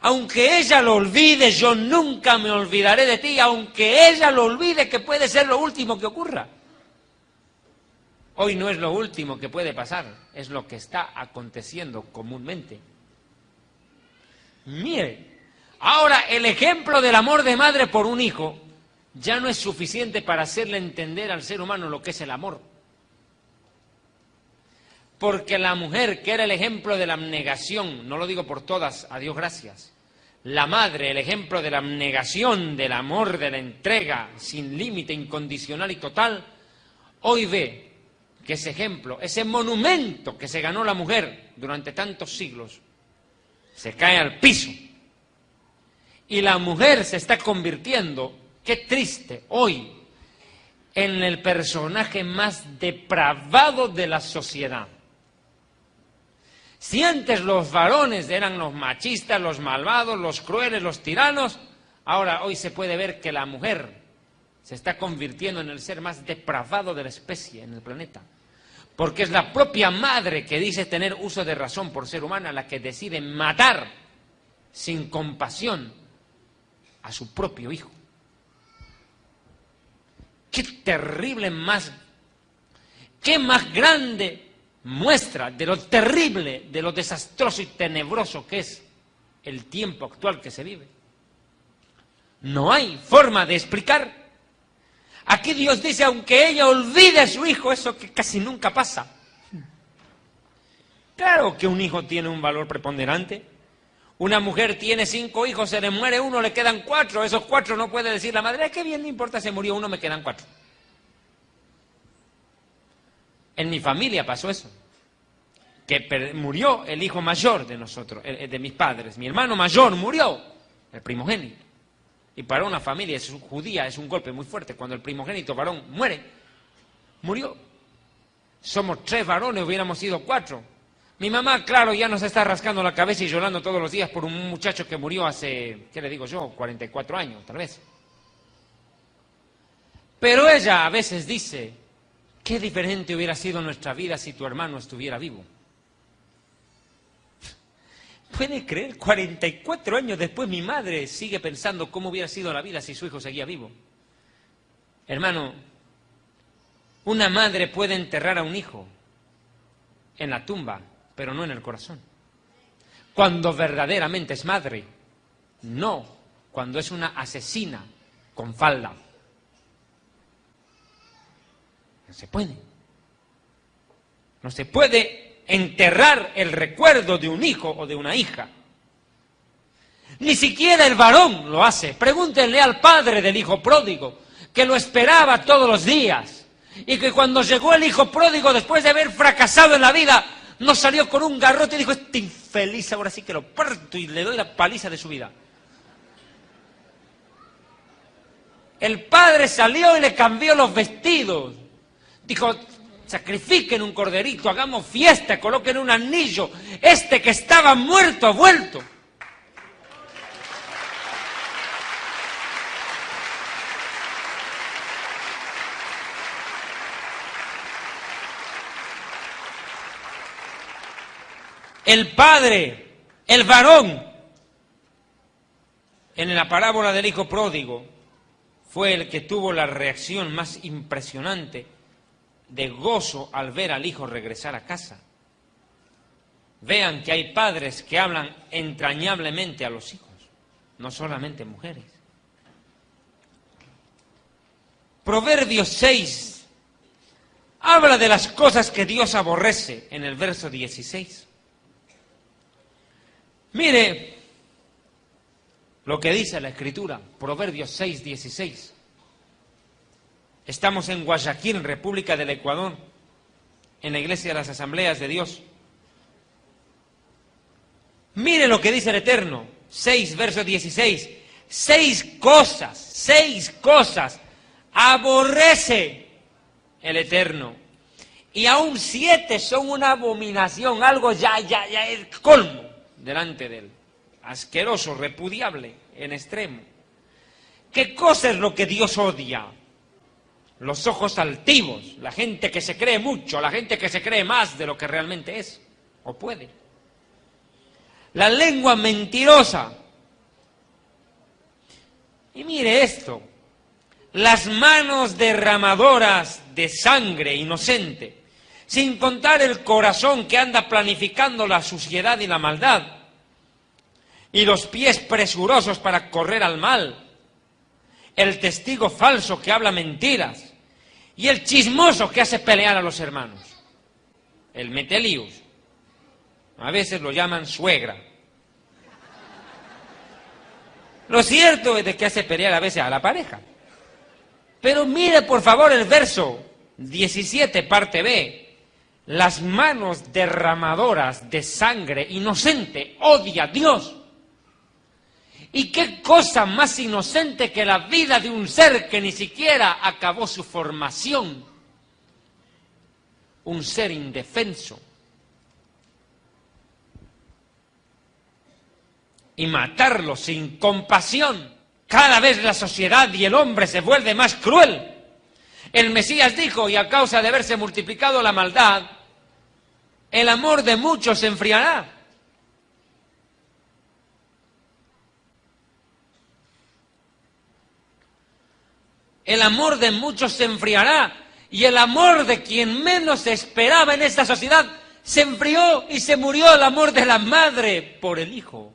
Aunque ella lo olvide, yo nunca me olvidaré de ti, aunque ella lo olvide, que puede ser lo último que ocurra. Hoy no es lo último que puede pasar, es lo que está aconteciendo comúnmente. Mire, ahora el ejemplo del amor de madre por un hijo ya no es suficiente para hacerle entender al ser humano lo que es el amor. Porque la mujer, que era el ejemplo de la abnegación, no lo digo por todas, a Dios gracias, la madre, el ejemplo de la abnegación, del amor, de la entrega sin límite, incondicional y total, hoy ve que ese ejemplo, ese monumento que se ganó la mujer durante tantos siglos, se cae al piso. Y la mujer se está convirtiendo, qué triste, hoy, en el personaje más depravado de la sociedad. Si antes los varones eran los machistas, los malvados, los crueles, los tiranos, ahora hoy se puede ver que la mujer se está convirtiendo en el ser más depravado de la especie en el planeta. Porque es la propia madre que dice tener uso de razón por ser humana la que decide matar sin compasión a su propio hijo. Qué terrible más, qué más grande muestra de lo terrible, de lo desastroso y tenebroso que es el tiempo actual que se vive. No hay forma de explicar. Aquí Dios dice, aunque ella olvide a su hijo, eso que casi nunca pasa. Claro que un hijo tiene un valor preponderante. Una mujer tiene 5 hijos, se le muere uno, le quedan 4. Esos 4 no puede decir la madre, qué bien, no importa, se murió uno, me quedan 4. En mi familia pasó eso. Que murió el hijo mayor de nosotros, de mis padres. Mi hermano mayor murió, el primogénito. Y para una familia judía es un golpe muy fuerte. Cuando el primogénito varón muere, murió. Somos 3 varones, hubiéramos sido 4. Mi mamá, claro, ya nos está rascando la cabeza y llorando todos los días por un muchacho que murió hace, ¿qué le digo yo?, 44 años, tal vez. Pero ella a veces dice, qué diferente hubiera sido nuestra vida si tu hermano estuviera vivo. ¿Puede creer? 44 años después mi madre sigue pensando cómo hubiera sido la vida si su hijo seguía vivo. Hermano, Una madre puede enterrar a un hijo en la tumba, pero no en el corazón. Cuando verdaderamente es madre, no cuando es una asesina con falda. No se puede. No se puede enterrar el recuerdo de un hijo o de una hija. Ni siquiera el varón lo hace. Pregúntenle al padre del hijo pródigo, que lo esperaba todos los días, y que cuando llegó el hijo pródigo, después de haber fracasado en la vida, no salió con un garrote y dijo: este infeliz ahora sí que lo parto y le doy la paliza de su vida. El padre salió y le cambió los vestidos. Dijo: sacrifiquen un corderito, hagamos fiesta, coloquen un anillo. Este que estaba muerto ha vuelto. El padre, el varón, en la parábola del hijo pródigo, fue el que tuvo la reacción más impresionante de gozo al ver al hijo regresar a casa. Vean que hay padres que hablan entrañablemente a los hijos, no solamente mujeres. Proverbios 6 habla de las cosas que Dios aborrece en el verso 16. Mire lo que dice la Escritura, Proverbios 6, 16. Estamos en Guayaquil, República del Ecuador, en la Iglesia de las Asambleas de Dios. Mire lo que dice el Eterno, 6, verso 16. 6 cosas aborrece el Eterno. Y aún 7 son una abominación, algo ya es colmo delante de él. Asqueroso, repudiable, en extremo. ¿Qué cosa es lo que Dios odia? Los ojos altivos, la gente que se cree mucho, la gente que se cree más de lo que realmente es o puede. La lengua mentirosa. Y mire esto, las manos derramadoras de sangre inocente, sin contar el corazón que anda planificando la suciedad y la maldad, y los pies presurosos para correr al mal, el testigo falso que habla mentiras, y el chismoso que hace pelear a los hermanos, el metelíos. A veces lo llaman suegra. Lo cierto es de que hace pelear a veces a la pareja. Pero mire por favor el verso 17, parte B. Las manos derramadoras de sangre inocente odia a Dios. ¿Y qué cosa más inocente que la vida de un ser que ni siquiera acabó su formación? Un ser indefenso. Y matarlo sin compasión. Cada vez la sociedad y el hombre se vuelve más cruel. El Mesías dijo, y a causa de haberse multiplicado la maldad, el amor de muchos se enfriará. El amor de muchos se enfriará, y el amor de quien menos se esperaba en esta sociedad se enfrió y se murió el amor de la madre por el hijo.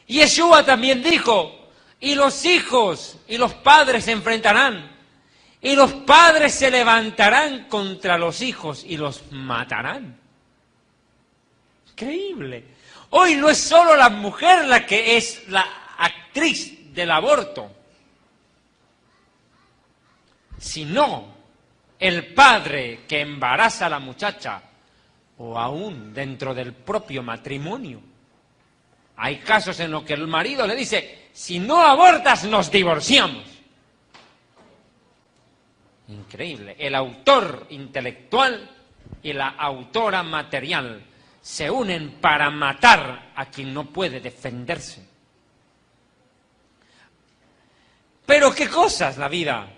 Yeshua también dijo, y los hijos y los padres se enfrentarán, y los padres se levantarán contra los hijos y los matarán. Increíble. Hoy no es solo la mujer la que es la actriz del aborto, sino el padre que embaraza a la muchacha, o aún dentro del propio matrimonio. Hay casos en los que el marido le dice, si no abortas nos divorciamos. Increíble. El autor intelectual y la autora material se unen para matar a quien no puede defenderse. Pero ¿qué cosa es la vida?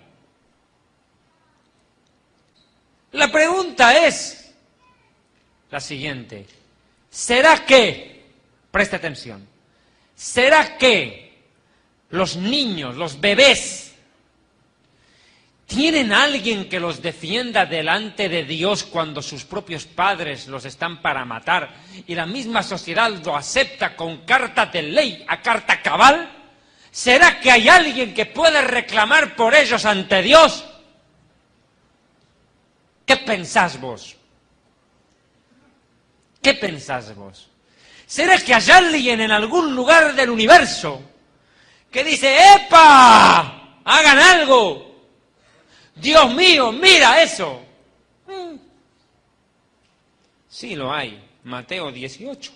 La pregunta es la siguiente. ¿Será que, presta atención, será que los niños, los bebés, ¿Tienen alguien que los defienda delante de Dios cuando sus propios padres los están para matar y la misma sociedad lo acepta con carta de ley a carta cabal? ¿Será que hay alguien que puede reclamar por ellos ante Dios? ¿Qué pensás vos? ¿Qué pensás vos? ¿Será que hay alguien en algún lugar del universo que dice, ¡epa! ¡Hagan algo! Dios mío, mira eso. Sí lo hay, Mateo 18.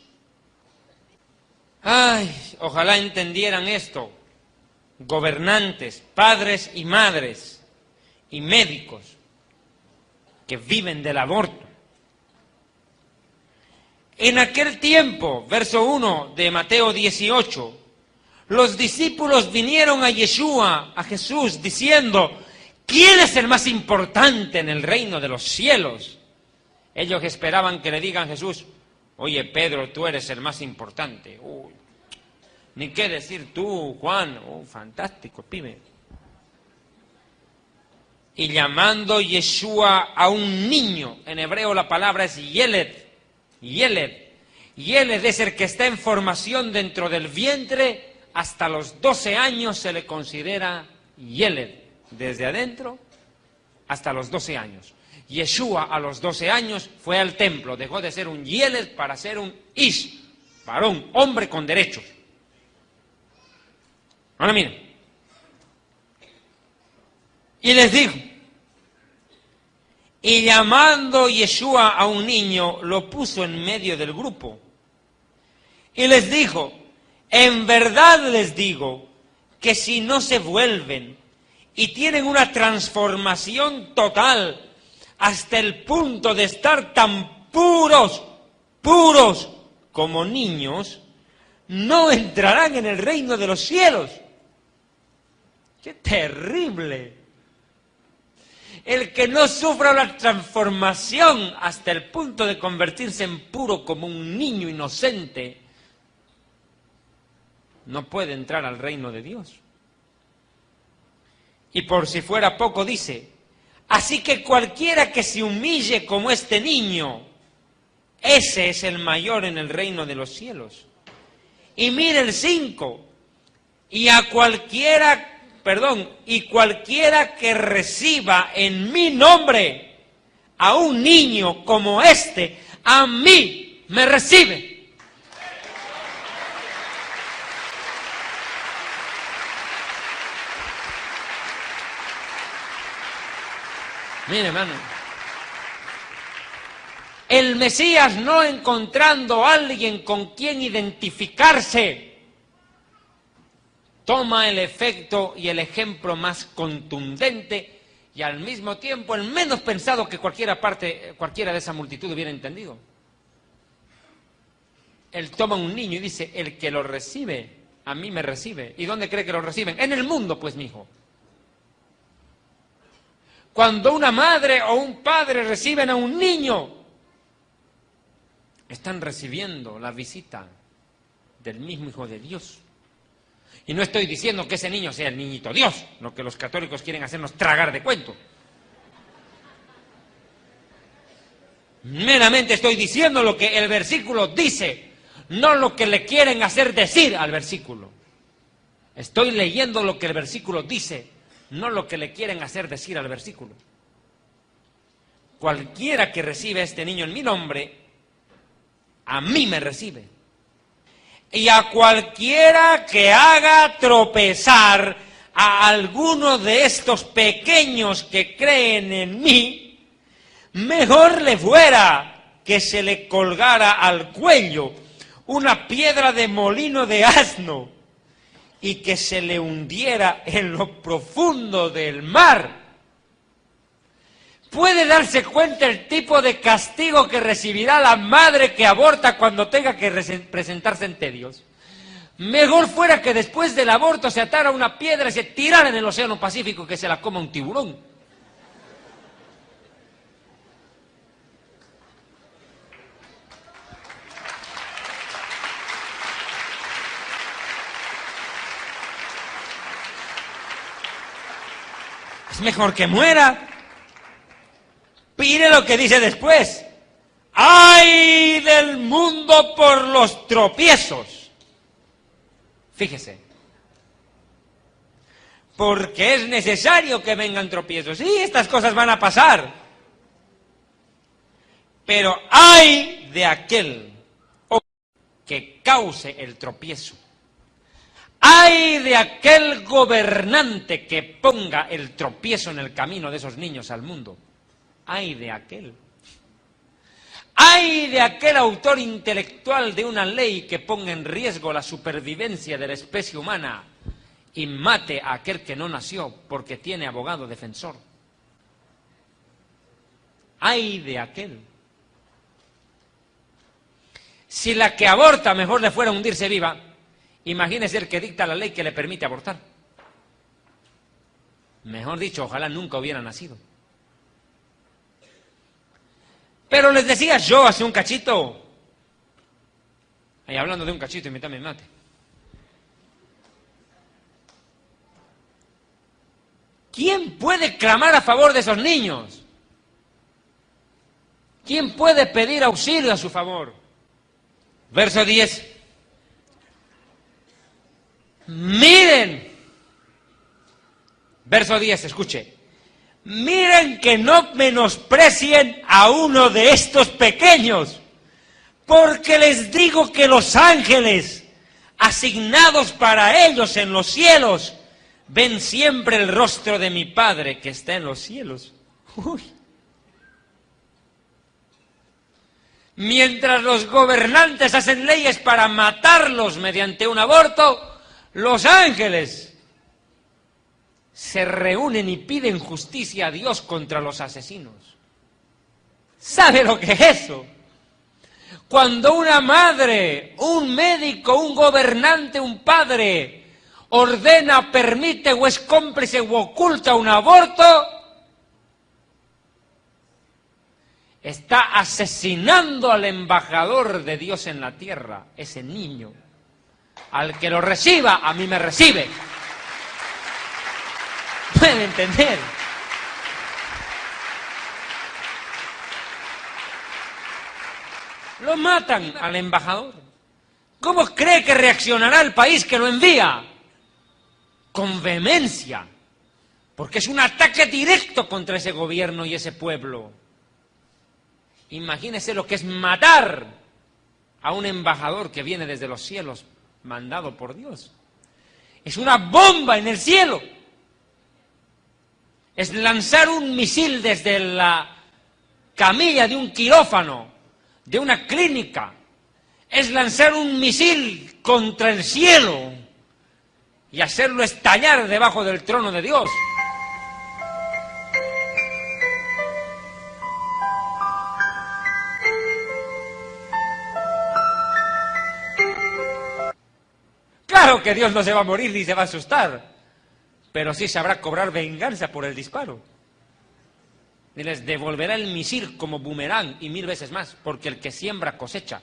Ay, ojalá entendieran esto, gobernantes, padres y madres, y médicos que viven del aborto. En aquel tiempo, verso 1 de Mateo 18, los discípulos vinieron a Yeshua, a Jesús, diciendo, ¿quién es el más importante en el reino de los cielos? Ellos esperaban que le digan a Jesús, oye Pedro, tú eres el más importante. Uy, ni qué decir tú, Juan. Fantástico, pibe. Y llamando Yeshua a un niño, en hebreo la palabra es Yeled. Yeled es el que está en formación dentro del vientre, hasta los 12 años se le considera Yeled. Desde adentro hasta los 12 años. Yeshua a los 12 años fue al templo, dejó de ser un Yeled para ser un Ish, varón, hombre con derechos. Ahora miren. Y les dijo, y llamando Yeshua a un niño, lo puso en medio del grupo. Y les dijo, en verdad les digo, que si no se vuelven y tienen una transformación total hasta el punto de estar tan puros como niños, no entrarán en el reino de los cielos. ¡Qué terrible! El que no sufra la transformación hasta el punto de convertirse en puro como un niño inocente, no puede entrar al reino de Dios. Y por si fuera poco dice, así que cualquiera que se humille como este niño, ese es el mayor en el reino de los cielos. Y mire el 5, y cualquiera que reciba en mi nombre a un niño como este, a mí me recibe. Mire, hermano, el Mesías, no encontrando a alguien con quien identificarse, toma el efecto y el ejemplo más contundente y al mismo tiempo el menos pensado que cualquiera de esa multitud hubiera entendido. Él toma un niño y dice, el que lo recibe, a mí me recibe. ¿Y dónde cree que lo reciben? En el mundo, pues, mijo. Cuando una madre o un padre reciben a un niño, están recibiendo la visita del mismo Hijo de Dios. Y no estoy diciendo que ese niño sea el niñito Dios, lo que los católicos quieren hacernos tragar de cuento. Meramente estoy diciendo lo que el versículo dice, no lo que le quieren hacer decir al versículo. Estoy leyendo lo que el versículo dice, no lo que le quieren hacer decir al versículo. Cualquiera que recibe a este niño en mi nombre, a mí me recibe. Y a cualquiera que haga tropezar a alguno de estos pequeños que creen en mí, mejor le fuera que se le colgara al cuello una piedra de molino de asno y que se le hundiera en lo profundo del mar. ¿Puede darse cuenta el tipo de castigo que recibirá la madre que aborta cuando tenga que presentarse ante Dios? Mejor fuera que después del aborto se atara una piedra y se tirara en el océano Pacífico que se la coma un tiburón. Es mejor que muera. Mire lo que dice después. ¡Ay del mundo por los tropiezos! Fíjese. Porque es necesario que vengan tropiezos. Sí, estas cosas van a pasar. Pero ¡ay de aquel que cause el tropiezo! ¡Ay de aquel gobernante que ponga el tropiezo en el camino de esos niños al mundo! ¡Ay de aquel! ¡Ay de aquel autor intelectual de una ley que ponga en riesgo la supervivencia de la especie humana y mate a aquel que no nació porque tiene abogado defensor! ¡Ay de aquel! Si la que aborta mejor le fuera a hundirse viva, imagínese el que dicta la ley que le permite abortar. Mejor dicho, ojalá nunca hubiera nacido. Pero les decía yo hace un cachito, ahí hablando de un cachito, invítame mate. ¿Quién puede clamar a favor de esos niños? ¿Quién puede pedir auxilio a su favor? Verso 10. Miren. Verso 10, escuche. Miren que no menosprecien a uno de estos pequeños, porque les digo que los ángeles, asignados para ellos en los cielos, ven siempre el rostro de mi Padre que está en los cielos. Uy. Mientras los gobernantes hacen leyes para matarlos mediante un aborto, los ángeles se reúnen y piden justicia a Dios contra los asesinos. ¿Sabe lo que es eso? Cuando una madre, un médico, un gobernante, un padre ordena, permite o es cómplice o oculta un aborto, está asesinando al embajador de Dios en la tierra, ese niño. Al que lo reciba, a mí me recibe. ¿Pueden entender? Lo matan al embajador. ¿Cómo cree que reaccionará el país que lo envía? Con vehemencia. Porque es un ataque directo contra ese gobierno y ese pueblo. Imagínese lo que es matar a un embajador que viene desde los cielos, mandado por Dios. Es una bomba en el cielo. Es lanzar un misil desde la camilla de un quirófano, de una clínica. Es lanzar un misil contra el cielo y hacerlo estallar debajo del trono de Dios. Claro que Dios no se va a morir ni se va a asustar, pero sí sabrá cobrar venganza por el disparo. Y les devolverá el misil como boomerang y 1000 veces más, porque el que siembra cosecha.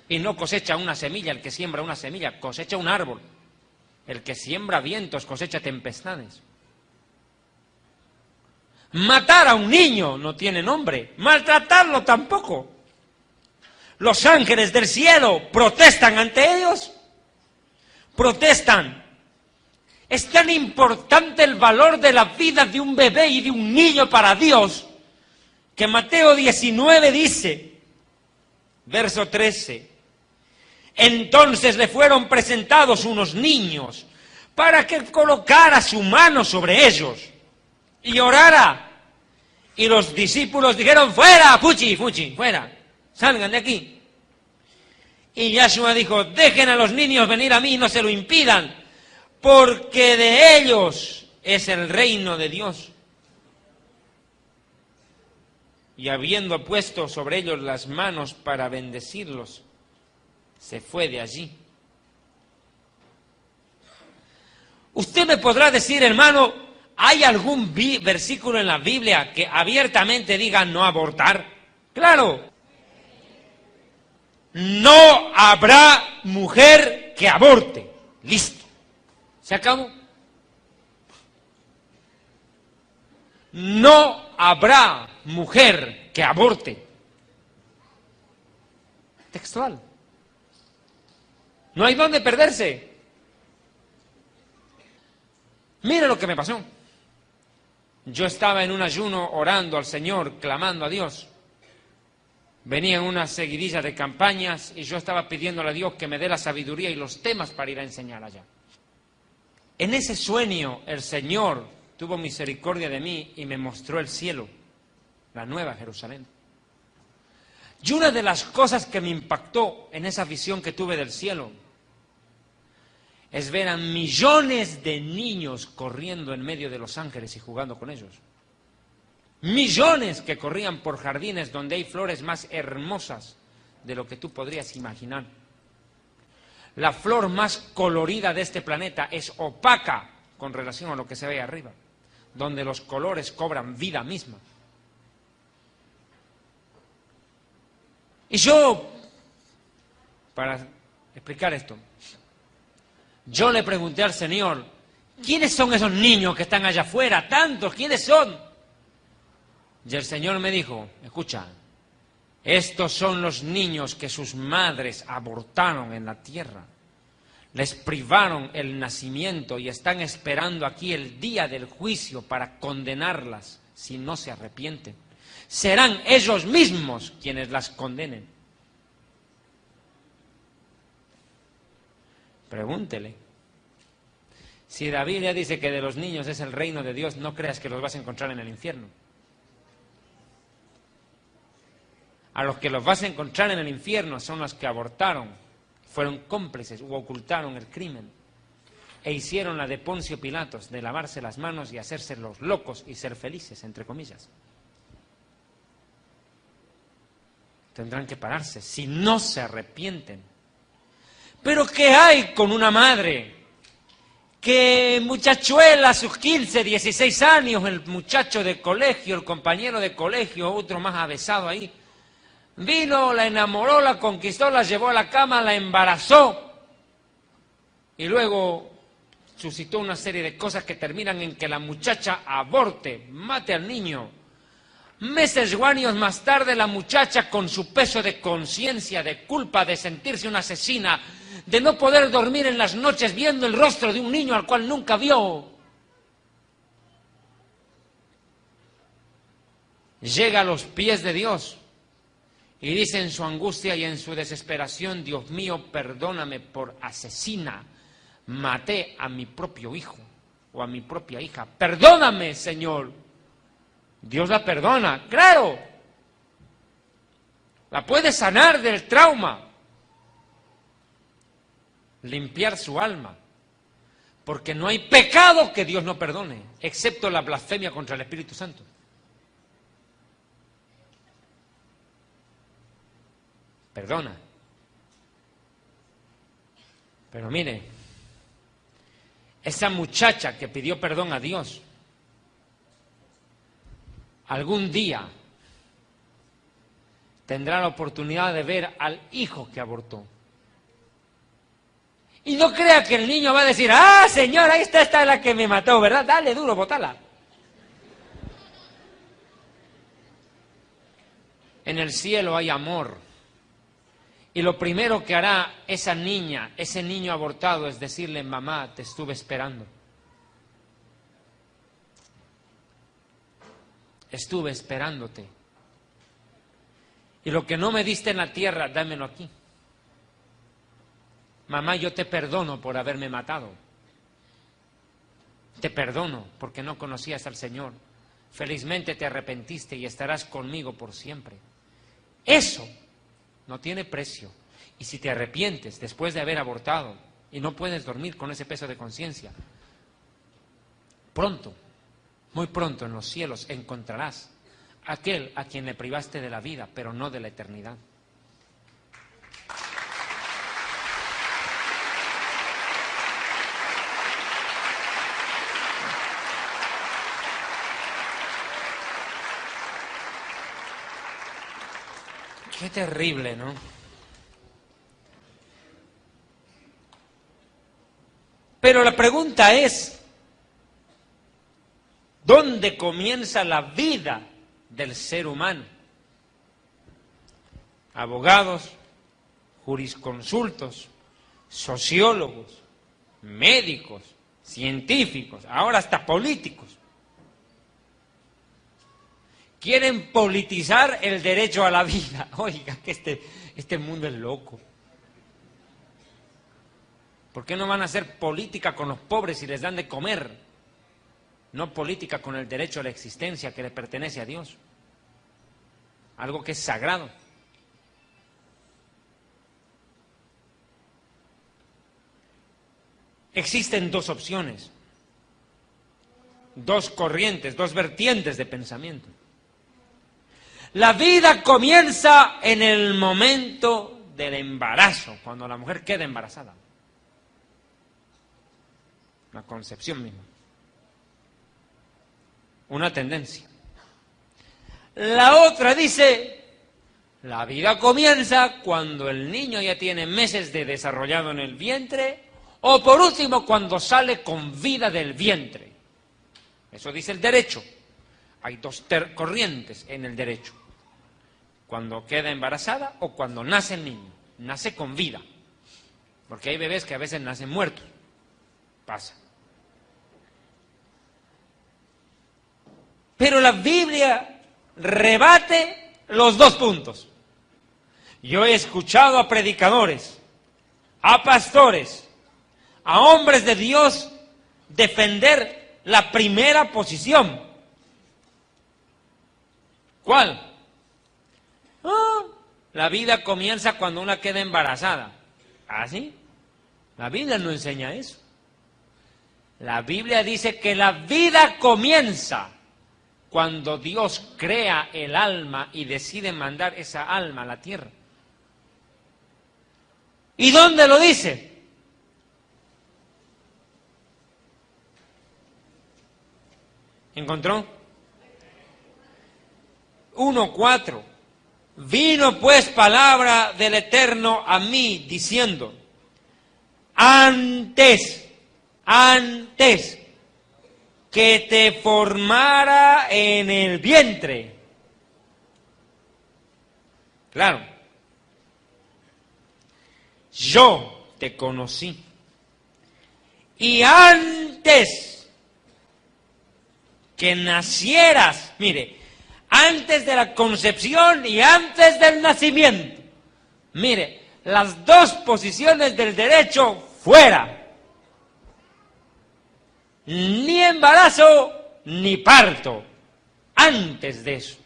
Y no cosecha una semilla, el que siembra una semilla cosecha un árbol. El que siembra vientos cosecha tempestades. Matar a un niño no tiene nombre, maltratarlo tampoco. Los ángeles del cielo protestan ante ellos. Protestan. Es tan importante el valor de la vida de un bebé y de un niño para Dios, que Mateo 19 dice, verso 13, entonces le fueron presentados unos niños para que colocara su mano sobre ellos y orara. Y los discípulos dijeron, fuera, fuchi, fuera, salgan de aquí. Y Yahshua dijo, dejen a los niños venir a mí y no se lo impidan, porque de ellos es el reino de Dios. Y habiendo puesto sobre ellos las manos para bendecirlos, se fue de allí. Usted me podrá decir, hermano, ¿hay algún versículo en la Biblia que abiertamente diga no abortar? Claro. No habrá mujer que aborte. Listo. ¿Se acabó? no habrá mujer que aborte. Textual. No hay dónde perderse. Mire lo que me pasó. Yo estaba en un ayuno orando al Señor, clamando a Dios. Venía en una seguidilla de campañas y yo estaba pidiéndole a Dios que me dé la sabiduría y los temas para ir a enseñar allá. En ese sueño el Señor tuvo misericordia de mí y me mostró el cielo, la nueva Jerusalén. Y una de las cosas que me impactó en esa visión que tuve del cielo es ver a millones de niños corriendo en medio de los ángeles y jugando con ellos. Millones que corrían por jardines donde hay flores más hermosas de lo que tú podrías imaginar. La flor más colorida de este planeta es opaca con relación a lo que se ve arriba, donde los colores cobran vida misma. Y yo, para explicar esto, yo le pregunté al Señor, ¿quiénes son esos niños que están allá afuera? ¿Tantos? ¿Quiénes son? Y el Señor me dijo, escucha, estos son los niños que sus madres abortaron en la tierra. Les privaron el nacimiento y están esperando aquí el día del juicio para condenarlas si no se arrepienten. Serán ellos mismos quienes las condenen. Pregúntele. Si la Biblia dice que de los niños es el reino de Dios, no creas que los vas a encontrar en el infierno. A los que los vas a encontrar en el infierno son los que abortaron, fueron cómplices u ocultaron el crimen e hicieron la de Poncio Pilatos, de lavarse las manos y hacerse los locos y ser felices, entre comillas. Tendrán que pararse si no se arrepienten. Pero ¿qué hay con una madre que muchachuela a sus 15, 16 años, el muchacho de colegio, el compañero de colegio, otro más avesado ahí, vino, la enamoró, la conquistó, la llevó a la cama, la embarazó y luego suscitó una serie de cosas que terminan en que la muchacha aborte, mate al niño? Meses o años más tarde la muchacha, con su peso de conciencia, de culpa, de sentirse una asesina, de no poder dormir en las noches viendo el rostro de un niño al cual nunca vio, llega a los pies de Dios y dice en su angustia y en su desesperación, Dios mío, perdóname por asesina, maté a mi propio hijo o a mi propia hija, perdóname, Señor. Dios la perdona, claro, la puede sanar del trauma, limpiar su alma, porque no hay pecado que Dios no perdone, excepto la blasfemia contra el Espíritu Santo. Perdona. Pero mire, esa muchacha que pidió perdón a Dios, algún día tendrá la oportunidad de ver al hijo que abortó. Y no crea que el niño va a decir, ah, Señor, ahí está, esta es la que me mató, ¿verdad? Dale duro, botala. En el cielo hay amor. Y lo primero que hará esa niña, ese niño abortado, es decirle, mamá, te estuve esperando. Estuve esperándote. Y lo que no me diste en la tierra, dámelo aquí. Mamá, yo te perdono por haberme matado. Te perdono porque no conocías al Señor. Felizmente te arrepentiste y estarás conmigo por siempre. Eso no tiene precio. Y si te arrepientes después de haber abortado y no puedes dormir con ese peso de conciencia, pronto, muy pronto en los cielos encontrarás aquel a quien le privaste de la vida, pero no de la eternidad. Qué terrible, ¿no? Pero la pregunta es, ¿dónde donde comienza la vida del ser humano. Abogados, jurisconsultos, sociólogos, médicos, científicos, ahora hasta políticos, quieren politizar el derecho a la vida. Oiga, que este mundo es loco. ¿Por qué no van a hacer política con los pobres si les dan de comer? No política con el derecho a la existencia que le pertenece a Dios. Algo que es sagrado. Existen dos opciones, dos corrientes, dos vertientes de pensamiento. La vida comienza en el momento del embarazo, cuando la mujer queda embarazada. La concepción misma. Una tendencia. La otra dice, la vida comienza cuando el niño ya tiene meses de desarrollado en el vientre, o por último cuando sale con vida del vientre. Eso dice el derecho. Hay dos corrientes en el derecho. Cuando queda embarazada o cuando nace el niño. Nace con vida. Porque hay bebés que a veces nacen muertos. Pasa. Pero la Biblia rebate los dos puntos. Yo he escuchado a predicadores, a pastores, a hombres de Dios defender la primera posición. ¿Cuál? La vida comienza cuando una queda embarazada. ¿Ah, sí? La Biblia no enseña eso. La Biblia dice que la vida comienza cuando Dios crea el alma y decide mandar esa alma a la tierra. ¿Y dónde lo dice? ¿Encontró? 1:4. Vino pues palabra del Eterno a mí diciendo, antes que te formara en el vientre. Claro. Yo te conocí. Y antes que nacieras, mire, antes de la concepción y antes del nacimiento. Mire, las dos posiciones del derecho fuera. Ni embarazo ni parto. Antes de eso.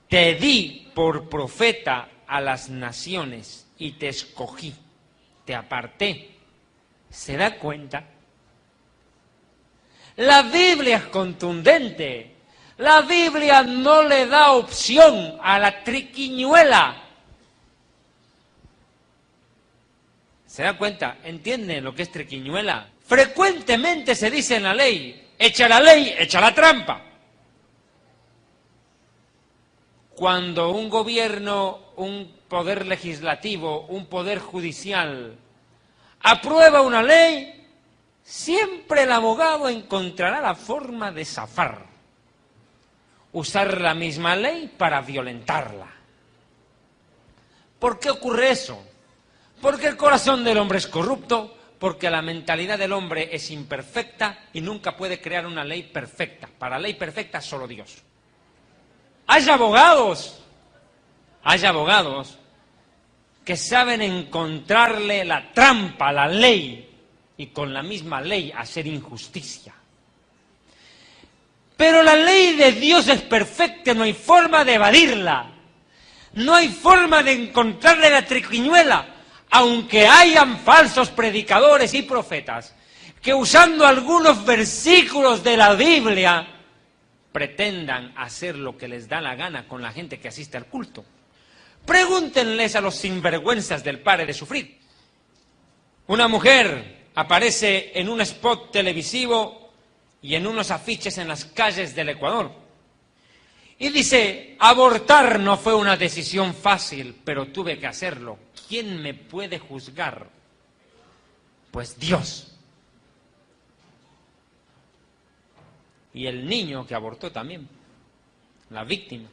Te di por profeta a las naciones y te escogí, te aparté. ¿Se da cuenta? La Biblia es contundente. La Biblia no le da opción a la triquiñuela. ¿Se da cuenta? ¿Entienden lo que es triquiñuela? Frecuentemente se dice en la ley, echa la trampa. Cuando un gobierno, un poder legislativo, un poder judicial aprueba una ley, siempre el abogado encontrará la forma de zafar. Usar la misma ley para violentarla. ¿Por qué ocurre eso? Porque el corazón del hombre es corrupto, porque la mentalidad del hombre es imperfecta y nunca puede crear una ley perfecta. Para ley perfecta solo Dios. Hay abogados que saben encontrarle la trampa a la ley y con la misma ley hacer injusticia. Pero la ley de Dios es perfecta, no hay forma de evadirla. No hay forma de encontrarle la triquiñuela, aunque hayan falsos predicadores y profetas que usando algunos versículos de la Biblia pretendan hacer lo que les da la gana con la gente que asiste al culto. Pregúntenles a los sinvergüenzas del Pare de Sufrir. Una mujer aparece en un spot televisivo y en unos afiches en las calles del Ecuador. Y dice, abortar no fue una decisión fácil, pero tuve que hacerlo. ¿Quién me puede juzgar? Pues Dios. y el niño que abortó también, la víctima.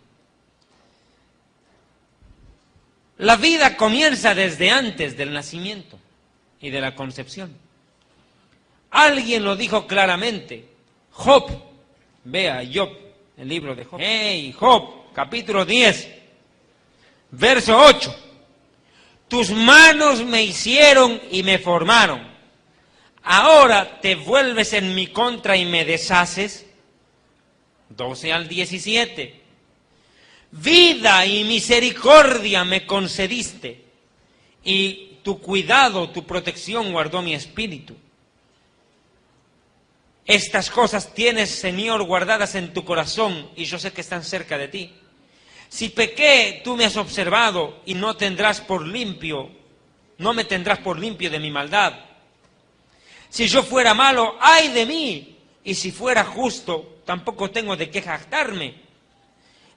La vida comienza desde antes del nacimiento y de la concepción. Alguien lo dijo claramente. Job, vea Job, el libro de Job. ¡Hey, Job! Capítulo 10, verso 8. Tus manos me hicieron y me formaron. Ahora te vuelves en mi contra y me deshaces. 12 al 17. Vida y misericordia me concediste, y tu cuidado, tu protección guardó mi espíritu. Estas cosas tienes, Señor, guardadas en tu corazón, y yo sé que están cerca de ti. Si pequé, tú me has observado, y no me tendrás por limpio de mi maldad. Si yo fuera malo, ¡ay de mí! Y si fuera justo, tampoco tengo de qué jactarme,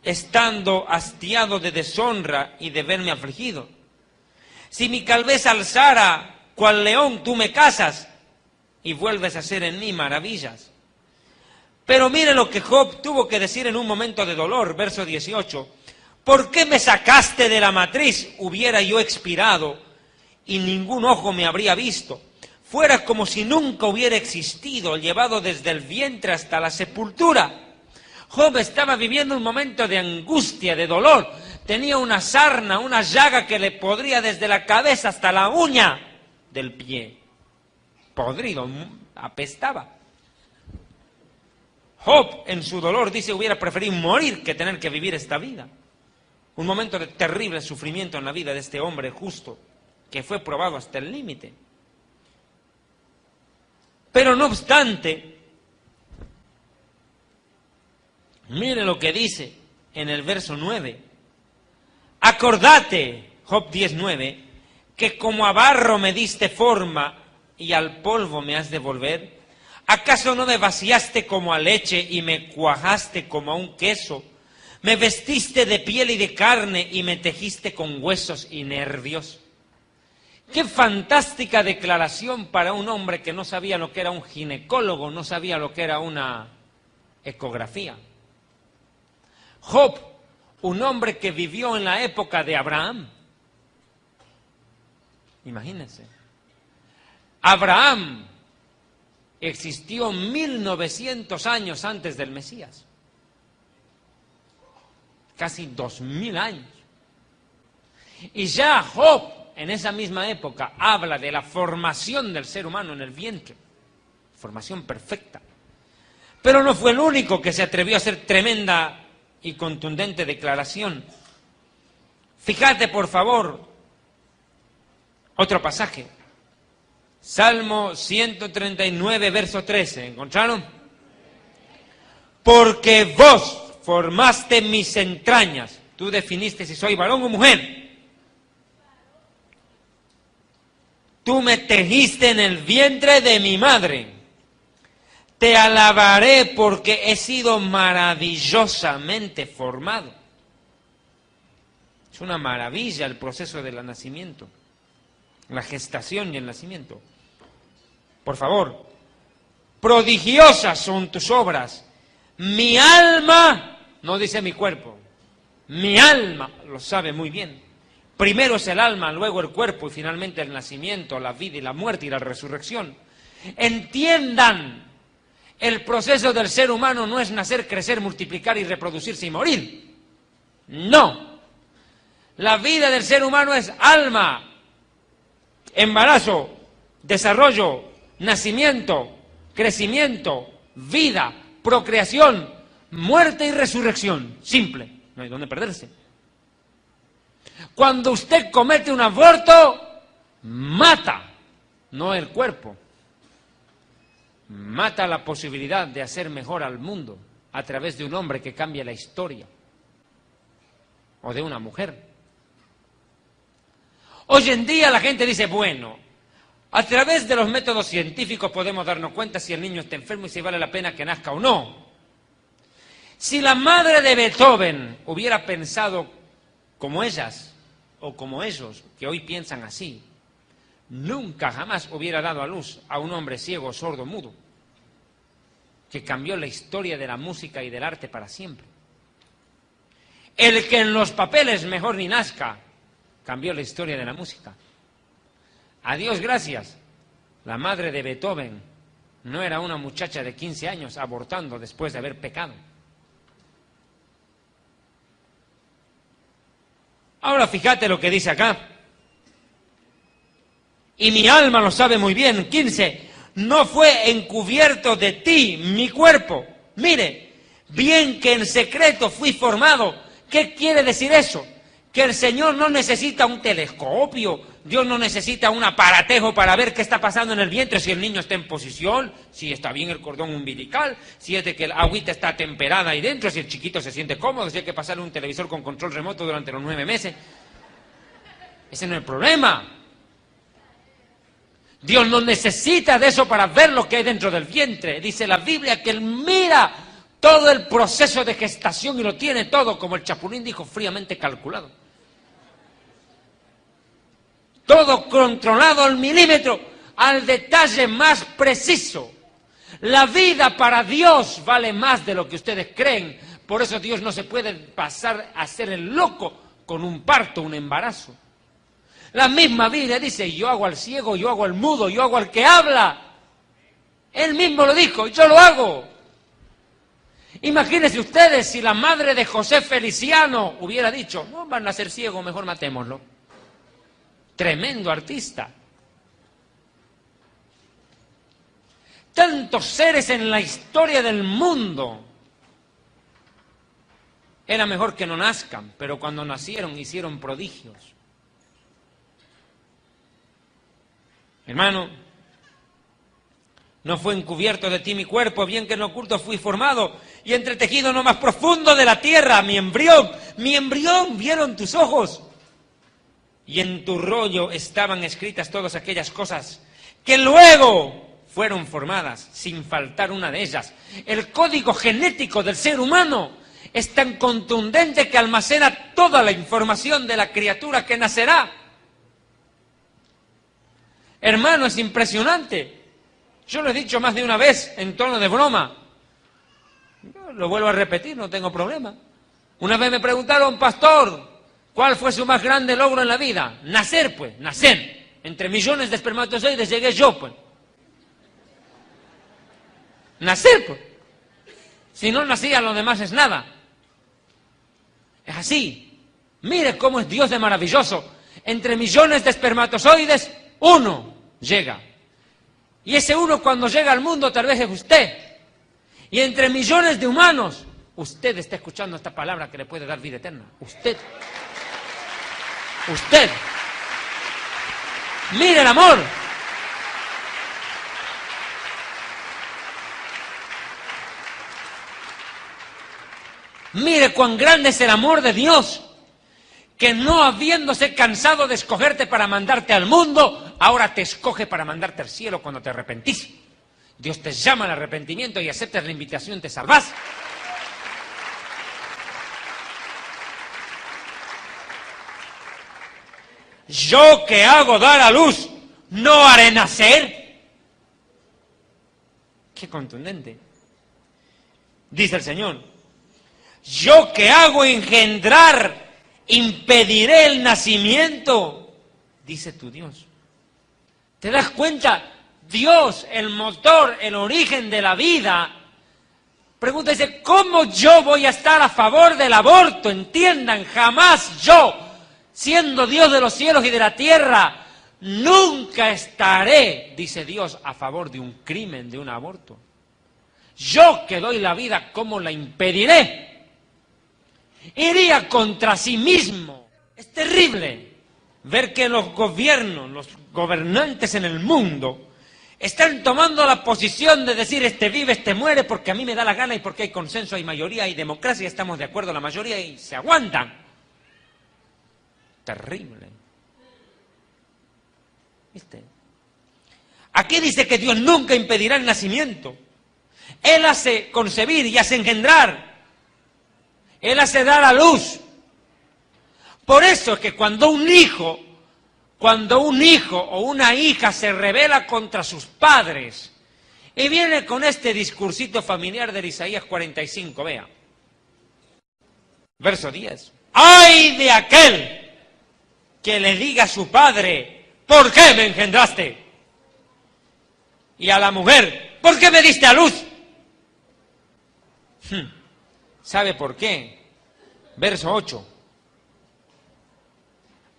estando hastiado de deshonra y de verme afligido. Si mi cabeza alzara, cual león, tú me cazas, y vuelves a hacer en mí maravillas. Pero mire lo que Job tuvo que decir en un momento de dolor, verso 18. ¿Por qué me sacaste de la matriz? Hubiera yo expirado, y ningún ojo me habría visto. Fuera como si nunca hubiera existido, llevado desde el vientre hasta la sepultura. Job estaba viviendo un momento de angustia, de dolor. Tenía una sarna, una llaga que le podría desde la cabeza hasta la uña del pie. Podrido, apestaba. Job, en su dolor, dice, hubiera preferido morir que tener que vivir esta vida. Un momento de terrible sufrimiento en la vida de este hombre justo, que fue probado hasta el límite. Pero no obstante, mire lo que dice en el verso 9. Acordate, Job 10:9, que como a barro me diste forma y al polvo me has de volver. ¿Acaso no me vaciaste como a leche y me cuajaste como a un queso? Me vestiste de piel y de carne y me tejiste con huesos y nervios. Qué fantástica declaración para un hombre que no sabía lo que era un ginecólogo, no sabía lo que era una ecografía. Job, un hombre que vivió en la época de Abraham. Imagínense. Abraham existió 1900 años antes del Mesías. Casi 2000 años. Y ya Job, en esa misma época, habla de la formación del ser humano en el vientre. Formación perfecta. Pero no fue el único que se atrevió a hacer tremenda y contundente declaración. Fíjate, por favor, otro pasaje. Salmo 139, verso 13. ¿Encontraron? Porque vos formaste mis entrañas. Tú definiste si soy varón o mujer. Tú me tejiste en el vientre de mi madre. Te alabaré porque he sido maravillosamente formado. Es una maravilla el proceso del nacimiento, la gestación y el nacimiento. Por favor, prodigiosas son tus obras. Mi alma, no dice mi cuerpo, mi alma lo sabe muy bien. Primero es el alma, luego el cuerpo y finalmente el nacimiento, la vida y la muerte y la resurrección. Entiendan. El proceso del ser humano no es nacer, crecer, multiplicar y reproducirse y morir. No. La vida del ser humano es alma, embarazo, desarrollo, nacimiento, crecimiento, vida, procreación, muerte y resurrección. Simple. No hay dónde perderse. Cuando usted comete un aborto, mata, no el cuerpo. Mata la posibilidad de hacer mejor al mundo a través de un hombre que cambia la historia o de una mujer. Hoy en día la gente dice, bueno, a través de los métodos científicos podemos darnos cuenta si el niño está enfermo y si vale la pena que nazca o no. Si la madre de Beethoven hubiera pensado como ellas o como ellos, que hoy piensan así, nunca jamás hubiera dado a luz a un hombre ciego, sordo, mudo. que cambió la historia de la música y del arte para siempre. El que en los papeles mejor ni nazca, cambió la historia de la música. A Dios gracias, la madre de Beethoven no era una muchacha de 15 años abortando después de haber pecado. Ahora fíjate lo que dice acá. Y mi alma lo sabe muy bien. 15. No fue encubierto de ti mi cuerpo. Mire, bien que en secreto fui formado. ¿Qué quiere decir eso? Que el Señor no necesita un telescopio, Dios no necesita un aparatejo para ver qué está pasando en el vientre, si el niño está en posición, si está bien el cordón umbilical, si es de que el agüita está temperada ahí dentro, si el chiquito se siente cómodo, si hay que pasarle un televisor con control remoto durante los 9 meses. Ese no es el problema. Dios no necesita de eso para ver lo que hay dentro del vientre. Dice la Biblia que Él mira todo el proceso de gestación y lo tiene todo, como el Chapulín dijo, fríamente calculado. Todo controlado al milímetro, al detalle más preciso. La vida para Dios vale más de lo que ustedes creen. Por eso Dios no se puede pasar a hacer el loco con un parto, un embarazo. La misma Biblia dice, yo hago al ciego, yo hago al mudo, yo hago al que habla. Él mismo lo dijo, yo lo hago. Imagínense ustedes si la madre de José Feliciano hubiera dicho, no, van a ser ciegos, mejor matémoslo. Tremendo artista. Tantos seres en la historia del mundo. Era mejor que no nazcan, pero cuando nacieron hicieron prodigios. Hermano, no fue encubierto de ti mi cuerpo, bien que en lo oculto fui formado y entretejido en lo más profundo de la tierra, mi embrión vieron tus ojos. Y en tu rollo estaban escritas todas aquellas cosas que luego fueron formadas, sin faltar una de ellas. El código genético del ser humano es tan contundente que almacena toda la información de la criatura que nacerá. Hermano, es impresionante. Yo lo he dicho más de una vez en tono de broma. Yo lo vuelvo a repetir, no tengo problema. Una vez me preguntaron, pastor, ¿cuál fue su más grande logro en la vida? Nacer, pues, nacer. Entre millones de espermatozoides llegué yo, pues. Nacer, pues. Si no nacía, lo demás es nada. Es así. Mire cómo es Dios de maravilloso. Entre millones de espermatozoides, uno llega. Y ese uno cuando llega al mundo tal vez es usted. Y entre millones de humanos, usted está escuchando esta palabra que le puede dar vida eterna. Usted. Usted. Mire el amor. Mire cuán grande es el amor de Dios, que no habiéndose cansado de escogerte para mandarte al mundo, ahora te escoge para mandarte al cielo cuando te arrepentís. Dios te llama al arrepentimiento y aceptas la invitación, te salvás. Yo que hago dar a luz, no haré nacer. Qué contundente. Dice el Señor, yo que hago engendrar, impediré el nacimiento, dice tu Dios. ¿Te das cuenta? Dios, el motor, el origen de la vida, pregunta, dice, ¿cómo yo voy a estar a favor del aborto? Entiendan, jamás yo, siendo Dios de los cielos y de la tierra, nunca estaré, dice Dios, a favor de un crimen, de un aborto. Yo que doy la vida, ¿cómo la impediré? Iría contra sí mismo. Es terrible ver que los gobiernos, los gobernantes en el mundo, están tomando la posición de decir, este vive, este muere, porque a mí me da la gana y porque hay consenso, hay mayoría, hay democracia, estamos de acuerdo la mayoría y se aguantan. Terrible. ¿Viste? Aquí dice que Dios nunca impedirá el nacimiento. Él hace concebir y hace engendrar. Él hace dar a luz. Por eso es que cuando un hijo o una hija se rebela contra sus padres Y viene con este discursito familiar de Isaías 45, vea. Verso 10. ¡Ay de aquel que le diga a su padre, ¿por qué me engendraste? Y a la mujer, ¿por qué me diste a luz? ¿Sabe por qué? Verso 8.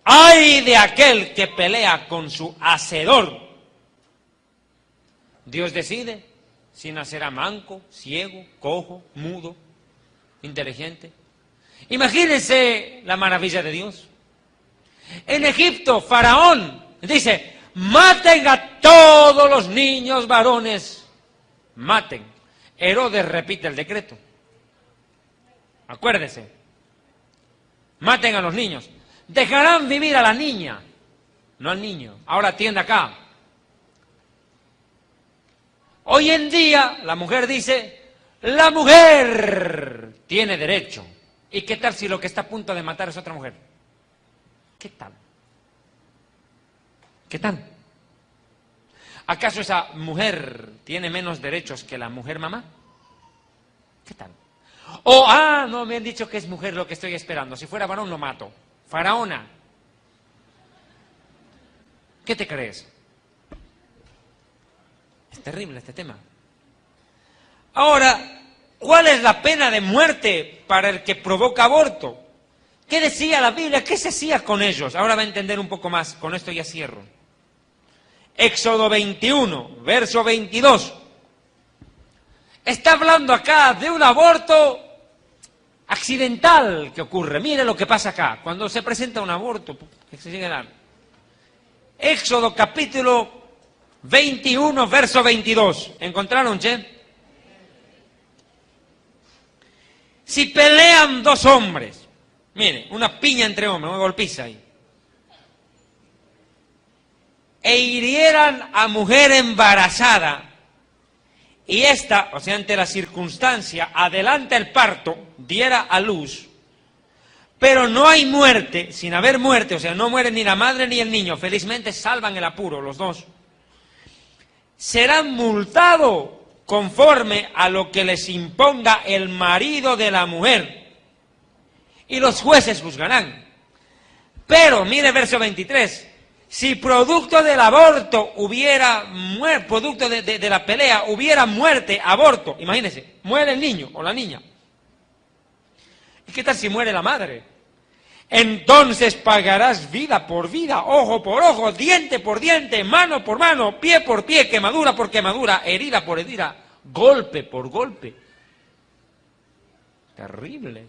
¡Ay de aquel que pelea con su hacedor! Dios decide si nacerá manco, ciego, cojo, mudo, inteligente. Imagínense la maravilla de Dios. En Egipto, Faraón dice, maten a todos los niños varones. Maten. Herodes repite el decreto. Acuérdese. Maten a los niños. Dejarán vivir a la niña, no al niño. Ahora atienda acá. Hoy en día la mujer dice, la mujer tiene derecho. ¿Y qué tal si lo que está a punto de matar es otra mujer? ¿Qué tal? ¿Qué tal? ¿Acaso esa mujer tiene menos derechos que la mujer mamá? ¿Qué tal? O, no, me han dicho que es mujer lo que estoy esperando. Si fuera varón lo mato. Faraona. ¿Qué te crees? Es terrible este tema. Ahora, ¿cuál es la pena de muerte para el que provoca aborto? ¿Qué decía la Biblia? ¿Qué se hacía con ellos? Ahora va a entender un poco más. Con esto ya cierro. Éxodo 21, verso 22. Está hablando acá de un aborto accidental que ocurre. Mire lo que pasa acá. Cuando se presenta un aborto, que se llega a dar. Éxodo capítulo 21, verso 22. ¿Encontraron, che? Si pelean dos hombres, mire, una piña entre hombres, una golpiza ahí, e hirieran a mujer embarazada, y esta, o sea, ante la circunstancia, adelanta el parto, diera a luz, pero no hay muerte, sin haber muerte, o sea, no muere ni la madre ni el niño, felizmente salvan el apuro los dos, serán multados conforme a lo que les imponga el marido de la mujer, y los jueces juzgarán. Pero, mire verso 23, si producto del aborto hubiera muerte, producto de la pelea hubiera muerte, aborto, imagínense, muere el niño o la niña. ¿Y qué tal si muere la madre? Entonces pagarás vida por vida, ojo por ojo, diente por diente, mano por mano, pie por pie, quemadura por quemadura, herida por herida, golpe por golpe. Terrible.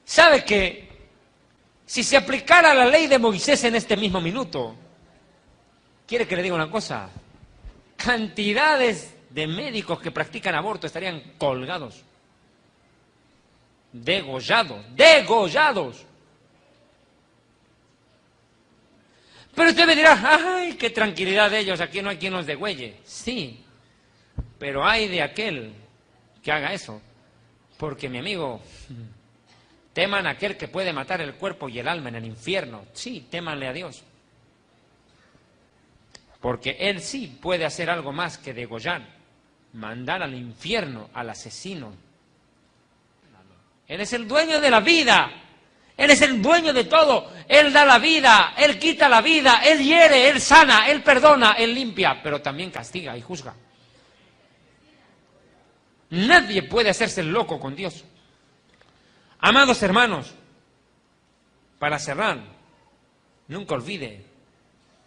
¿Sabe que si se aplicara la ley de Moisés en este mismo minuto, quiere que le diga una cosa, cantidades de médicos que practican aborto estarían colgados, degollados. Pero usted me dirá, ay, qué tranquilidad de ellos, aquí no hay quien los degüelle. Sí, pero hay de aquel que haga eso, porque mi amigo, teman a aquel que puede matar el cuerpo y el alma en el infierno. Sí, témanle a Dios. Porque Él sí puede hacer algo más que degollar, mandar al infierno al asesino. Él es el dueño de la vida. Él es el dueño de todo. Él da la vida, Él quita la vida, Él hiere, Él sana, Él perdona, Él limpia, pero también castiga y juzga. Nadie puede hacerse el loco con Dios. Amados hermanos, para cerrar, nunca olvide,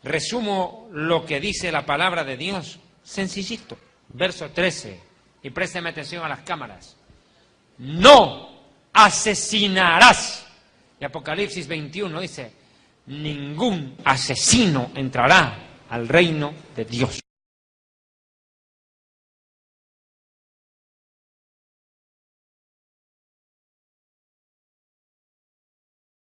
resumo lo que dice la palabra de Dios, sencillito, verso 13, y présteme atención a las cámaras. No asesinarás. Y Apocalipsis 21 dice, ningún asesino entrará al reino de Dios.